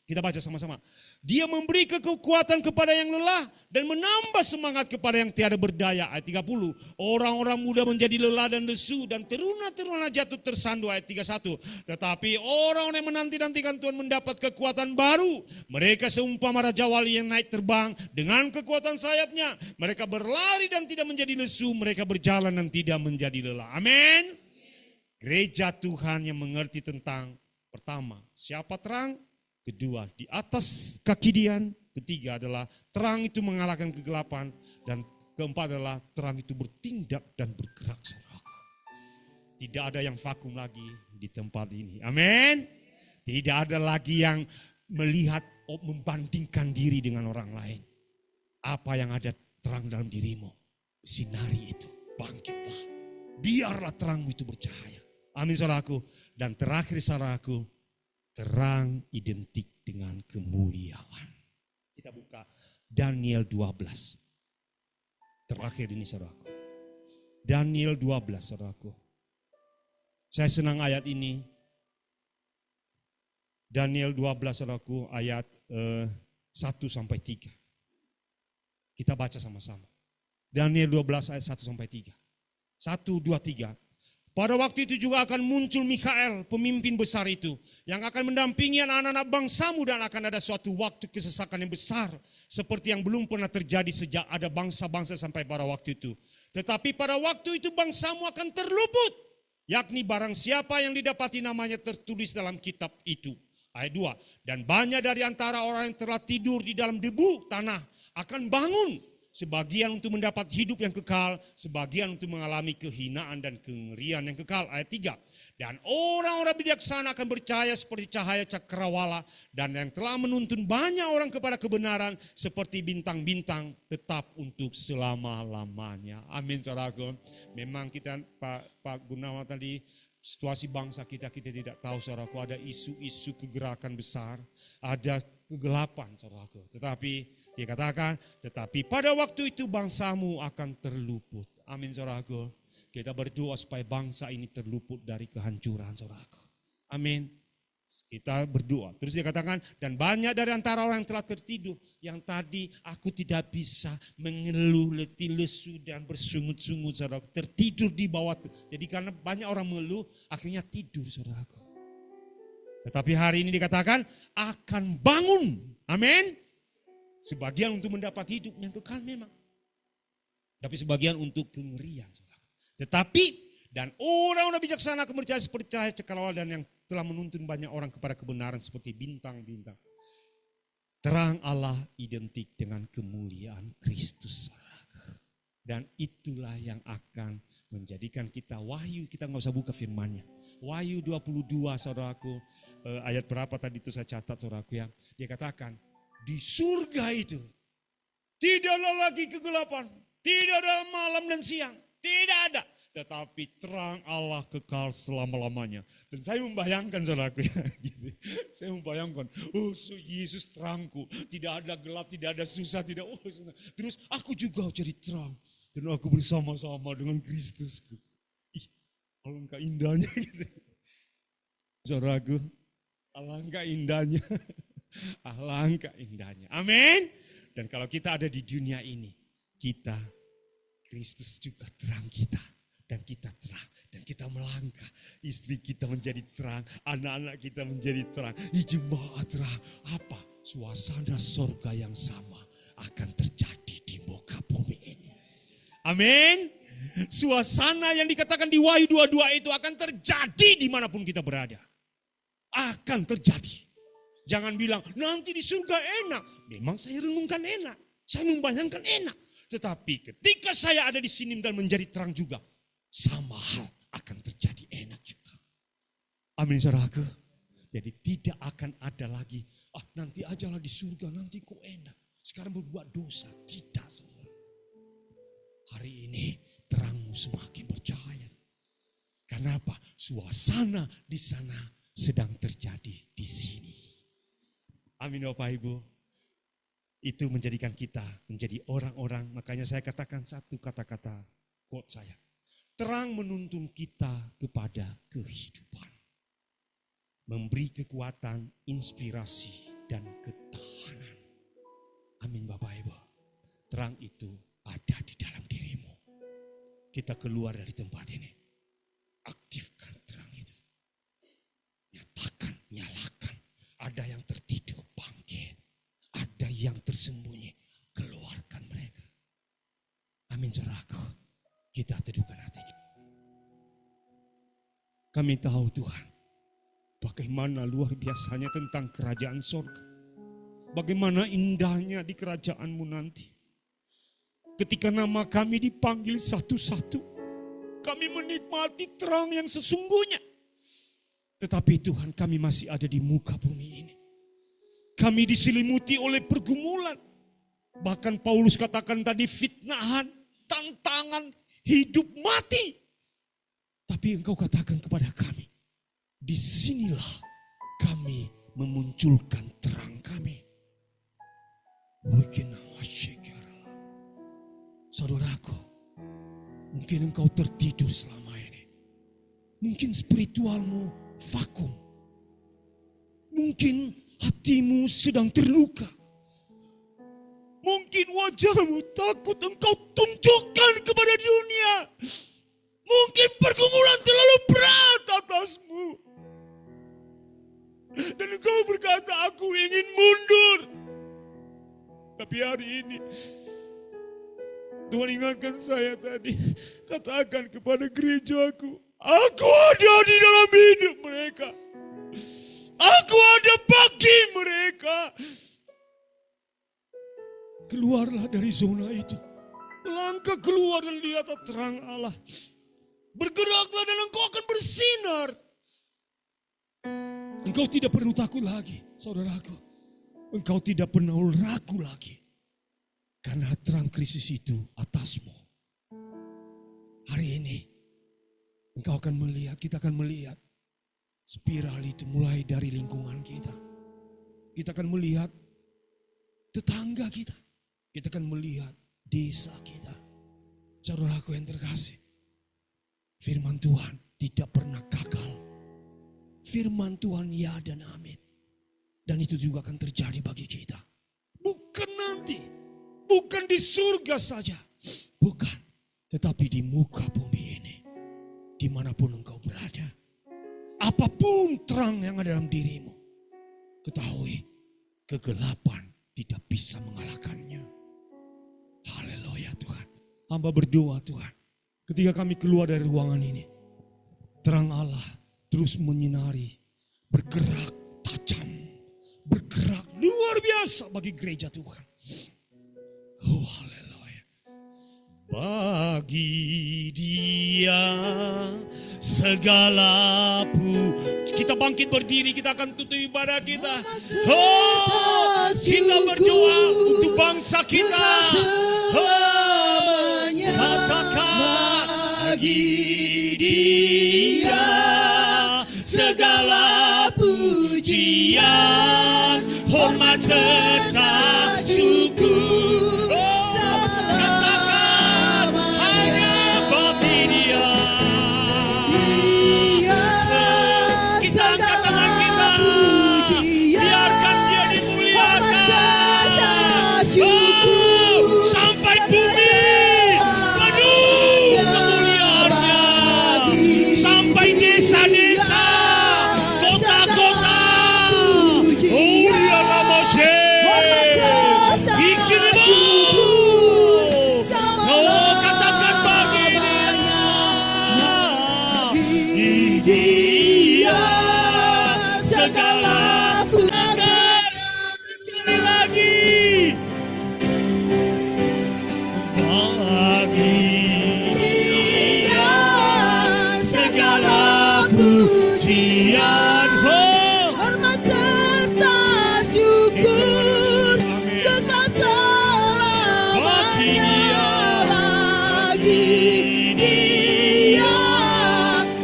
kita baca sama-sama. Dia memberi kekuatan kepada yang lelah dan menambah semangat kepada yang tiada berdaya. Ayat 30, orang-orang muda menjadi lelah dan lesu dan teruna-teruna jatuh tersandu. Ayat 31, tetapi orang yang menanti-nantikan Tuhan mendapat kekuatan baru. Mereka seumpama raja wali yang naik terbang dengan kekuatan sayapnya. Mereka berlari dan tidak menjadi lesu, mereka berjalan dan tidak menjadi lelah. Amin. Gereja Tuhan yang mengerti tentang pertama, siapa terang? Kedua, di atas kakidian. Ketiga adalah terang itu mengalahkan kegelapan. Dan keempat adalah terang itu bertindak dan bergerak, saudaraku. Tidak ada yang vakum lagi di tempat ini. Amin. Tidak ada lagi yang melihat, membandingkan diri dengan orang lain. Apa yang ada terang dalam dirimu, sinari itu, bangkitlah. Biarlah terangmu itu bercahaya. Amin, saudaraku. Dan terakhir, saudaraku, terang identik dengan kemuliaan. Kita buka Daniel 12. Terakhir ini, saudaraku. Daniel 12, saudaraku. Saya senang ayat ini. Daniel 12, saudaraku, ayat 1-3. Kita baca sama-sama. Daniel 12 ayat 1-3. 1, 2, 3. Pada waktu itu juga akan muncul Mikael, pemimpin besar itu, yang akan mendampingi anak-anak bangsamu dan akan ada suatu waktu kesesakan yang besar, seperti yang belum pernah terjadi sejak ada bangsa-bangsa sampai pada waktu itu. Tetapi pada waktu itu bangsamu akan terluput, yakni barang siapa yang didapati namanya tertulis dalam kitab itu. Ayat 2, dan banyak dari antara orang yang telah tidur di dalam debu tanah akan bangun. Sebagian untuk mendapat hidup yang kekal, sebagian untuk mengalami kehinaan dan kengerian yang kekal. Ayat 3. Dan orang-orang bijaksana akan bercahaya seperti cahaya cakrawala. Dan yang telah menuntun banyak orang kepada kebenaran seperti bintang-bintang tetap untuk selama-lamanya. Amin, saudaraku. Memang kita, Pak Gunawan tadi, Situasi bangsa kita tidak tahu saudaraku, ada isu-isu kegerakan besar, ada kegelapan saudaraku. Tetapi dia katakan, tetapi pada waktu itu bangsamu akan terluput. Amin saudaraku. Kita berdoa supaya bangsa ini terluput dari kehancuran saudaraku. Amin. Kita berdoa. Terus dia katakan, dan banyak dari antara orang yang telah tertidur, yang tadi aku tidak bisa mengeluh, letih, lesu, dan bersungut-sungut, saudaraku. Tertidur di bawah. Jadi karena banyak orang mengeluh, akhirnya tidur, saudaraku. Tetapi hari ini dikatakan, akan bangun. Amin. Sebagian untuk mendapat hidup yang kekal memang. Tapi sebagian untuk kengerian, saudaraku. Tetapi, dan orang-orang bijaksana akan percaya seperti cahaya cakrawala dan yang telah menuntun banyak orang kepada kebenaran seperti bintang-bintang. Terang Allah identik dengan kemuliaan Kristus. Dan itulah yang akan menjadikan kita wahyu. Kita nggak usah buka firmannya. Wahyu 22 saudaraku. Ayat berapa tadi itu saya catat saudaraku ya. Dia katakan di surga itu tidaklah lagi kegelapan. Tidak ada malam dan siang. Tidak ada. Tetapi terang Allah kekal selama-lamanya. Dan saya membayangkan saudaraku ya, gitu. Saya membayangkan, oh Yesus terangku, tidak ada gelap, tidak ada susah, tidak. Oh, terus aku juga jadi terang dan aku bersama-sama dengan Kristusku. Ih, alangkah indahnya gitu. Saudaraku, alangkah indahnya, alangkah indahnya. Amin. Dan kalau kita ada di dunia ini, kita Kristus juga terang kita. Dan kita terang, dan kita melangkah. Istri kita menjadi terang, anak-anak kita menjadi terang. Jemaat terang. Apa? Suasana sorga yang sama akan terjadi di muka bumi ini. Amin. Suasana yang dikatakan di Wahyu 22 itu akan terjadi dimanapun kita berada. Akan terjadi. Jangan bilang, nanti di surga enak. Memang saya renungkan enak. Saya membayangkan enak. Tetapi ketika saya ada di sini dan menjadi terang juga, sama hal akan terjadi enak juga. Amin saudaraku. Jadi tidak akan ada lagi, nanti ajalah di surga, nanti kok enak. Sekarang berbuat dosa. Tidak saudara. Hari ini terangmu semakin bercahaya. Karena apa? Suasana di sana sedang terjadi di sini. Amin Bapak Ibu. Itu menjadikan kita menjadi orang-orang. Makanya saya katakan satu kata-kata quote saya. Terang menuntun kita kepada kehidupan. Memberi kekuatan, inspirasi, dan ketahanan. Amin Bapak Ibu. Terang itu ada di dalam dirimu. Kita keluar dari tempat ini. Aktifkan terang itu. Nyatakan, nyalakan. Ada yang tertidur, bangkit. Ada yang tersembunyi, keluarkan mereka. Amin saudaraku. Kita teduhkan hati kita. Kami tahu Tuhan, bagaimana luar biasanya tentang kerajaan sorga. Bagaimana indahnya di kerajaan-Mu nanti. Ketika nama kami dipanggil satu-satu, kami menikmati terang yang sesungguhnya. Tetapi Tuhan, kami masih ada di muka bumi ini. Kami diselimuti oleh pergumulan. Bahkan Paulus katakan tadi fitnahan, tantangan, hidup mati. Tapi Engkau katakan kepada kami, disinilah kami memunculkan terang kami. Saudaraku, mungkin engkau tertidur selama ini. Mungkin spiritualmu vakum. Mungkin hatimu sedang terluka. Mungkin wajahmu takut engkau tunjukkan kepada dunia. Mungkin pergumulan terlalu berat atasmu. Dan engkau berkata, aku ingin mundur. Tapi hari ini, Tuhan ingatkan saya tadi. Katakan kepada gerejaku, aku ada di dalam hidup mereka. Aku ada bagi mereka. Keluarlah dari zona itu. Melangkah keluar dan lihat terang Allah. Bergeraklah dan engkau akan bersinar. Engkau tidak perlu takut lagi, saudaraku. Engkau tidak perlu ragu lagi. Karena terang Kristus itu atasmu. Hari ini, engkau akan melihat, kita akan melihat spiral itu mulai dari lingkungan kita. Kita akan melihat tetangga kita. Kita akan melihat desa kita. Saudaraku yang terkasih, firman Tuhan tidak pernah gagal. Firman Tuhan ya dan amin. Dan itu juga akan terjadi bagi kita. Bukan nanti, bukan di surga saja. Bukan, tetapi di muka bumi ini. Dimanapun engkau berada. Apapun terang yang ada dalam dirimu. Ketahui, kegelapan tidak bisa mengalahkannya. Haleluya Tuhan. Hamba berdoa Tuhan. Ketika kami keluar dari ruangan ini. Terang Allah terus menyinari. Bergerak tajam. Bergerak luar biasa bagi gereja Tuhan. Oh haleluya. Bagi Dia segala kita bangkit berdiri, kita akan tutup ibadah kita. Oh, kita berdoa untuk bangsa kita. Oh, katakan bagi Dia segala pujian, hormat serta syukur. Katakan hanya bagi Dia. Kita angkat tangan kita. Biarkan Dia dimuliakan. Oh, sampai bumi penuh kemuliaannya. Sampai desa-desa, kota-kota. Oh, ya nama Ikirimu. Oh, katakan bagi Dia segala pujian. Sekali lagi. Bagi Dia segala pujian. Oh, Hormat serta syukur, Amin. kekal selamanya. Lagi Dia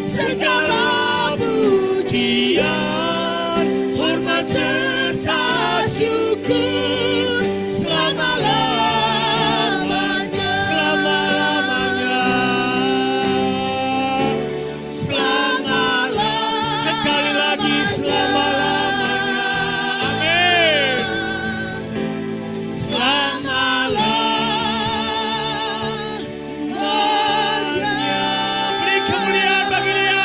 segala pujian, hormat serta syukur, selama-lamanya. selama-lamanya. Selama-lamanya. Sekali lagi selama-lamanya. Amin. Selama-lamanya. Beri kemuliaan bagi Dia.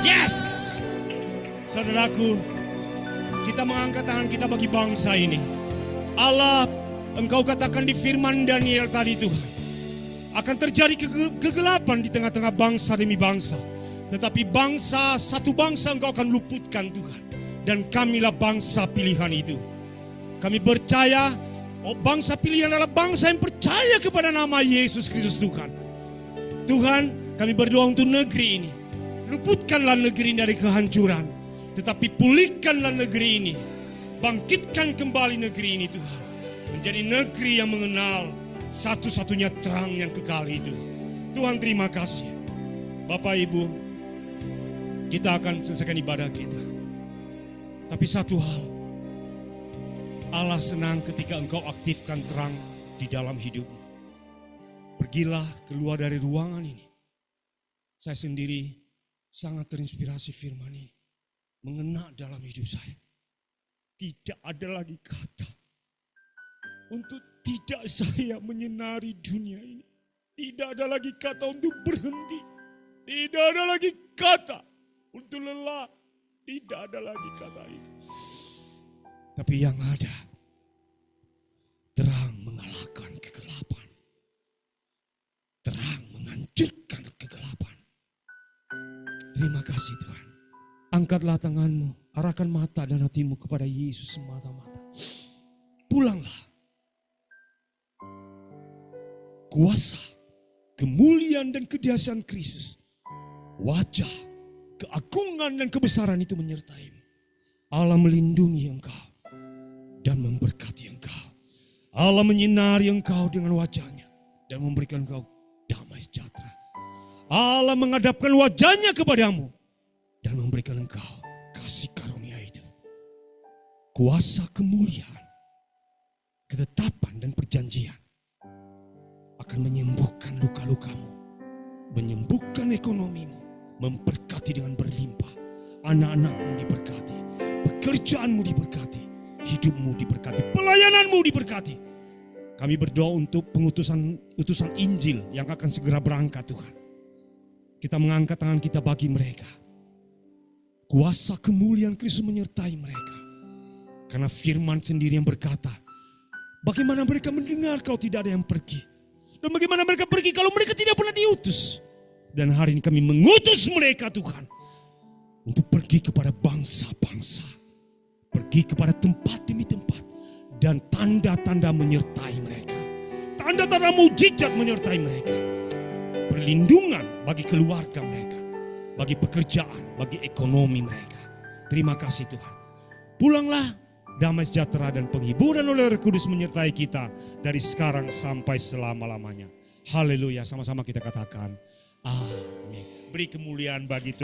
Yes. Saudaraku, kita mengangkat tangan kita bagi bangsa ini. Allah, Engkau katakan di firman Daniel tadi Tuhan, akan terjadi kegelapan di tengah-tengah bangsa demi bangsa. Tetapi satu bangsa Engkau akan luputkan Tuhan. Dan kamilah bangsa pilihan itu. Kami percaya, bangsa pilihan adalah bangsa yang percaya kepada nama Yesus Kristus Tuhan. Tuhan, kami berdoa untuk negeri ini. Luputkanlah negeri ini dari kehancuran. Tetapi pulihkanlah negeri ini. Bangkitkan kembali negeri ini Tuhan. Menjadi negeri yang mengenal satu-satunya terang yang kekal itu. Tuhan terima kasih. Bapak Ibu, kita akan selesaikan ibadah kita. Tapi satu hal, Allah senang ketika engkau aktifkan terang di dalam hidupmu. Pergilah keluar dari ruangan ini. Saya sendiri sangat terinspirasi firman ini. Mengena dalam hidup saya. Tidak ada lagi kata untuk tidak saya menyinari dunia ini. Tidak ada lagi kata untuk berhenti. Tidak ada lagi kata untuk lelah. Tidak ada lagi kata itu. Tapi yang ada, terang mengalahkan kegelapan. Terang menghancurkan kegelapan. Terima kasih Tuhan. Angkatlah tanganmu, arahkan mata dan hatimu kepada Yesus semata-mata. Pulanglah. Kuasa, kemuliaan dan kedahsyatan Kristus. Wajah, keagungan dan kebesaran itu menyertaimu. Allah melindungi engkau dan memberkati engkau. Allah menyinari engkau dengan wajahnya dan memberikan engkau damai sejahtera. Allah menghadapkan wajahnya kepadamu dan memberikan engkau kasih karunia itu. Kuasa kemuliaan, ketetapan dan perjanjian akan menyembuhkan luka-lukamu, menyembuhkan ekonomimu, memberkati dengan berlimpah. Anak-anakmu diberkati, pekerjaanmu diberkati, hidupmu diberkati, pelayananmu diberkati. Kami berdoa untuk utusan Injil yang akan segera berangkat Tuhan. Kita mengangkat tangan kita bagi mereka. Kuasa kemuliaan Kristus menyertai mereka. Karena firman sendiri yang berkata, bagaimana mereka mendengar kalau tidak ada yang pergi. Dan bagaimana mereka pergi kalau mereka tidak pernah diutus. Dan hari ini kami mengutus mereka Tuhan. Untuk pergi kepada bangsa-bangsa. Pergi kepada tempat demi tempat. Dan tanda-tanda menyertai mereka. Tanda-tanda mujizat menyertai mereka. Perlindungan bagi keluarga mereka. Bagi pekerjaan, bagi ekonomi mereka. Terima kasih Tuhan. Pulanglah, damai sejahtera dan penghiburan oleh Roh Kudus menyertai kita. Dari sekarang sampai selama-lamanya. Haleluya, sama-sama kita katakan. Amin. Beri kemuliaan bagi Tuhan.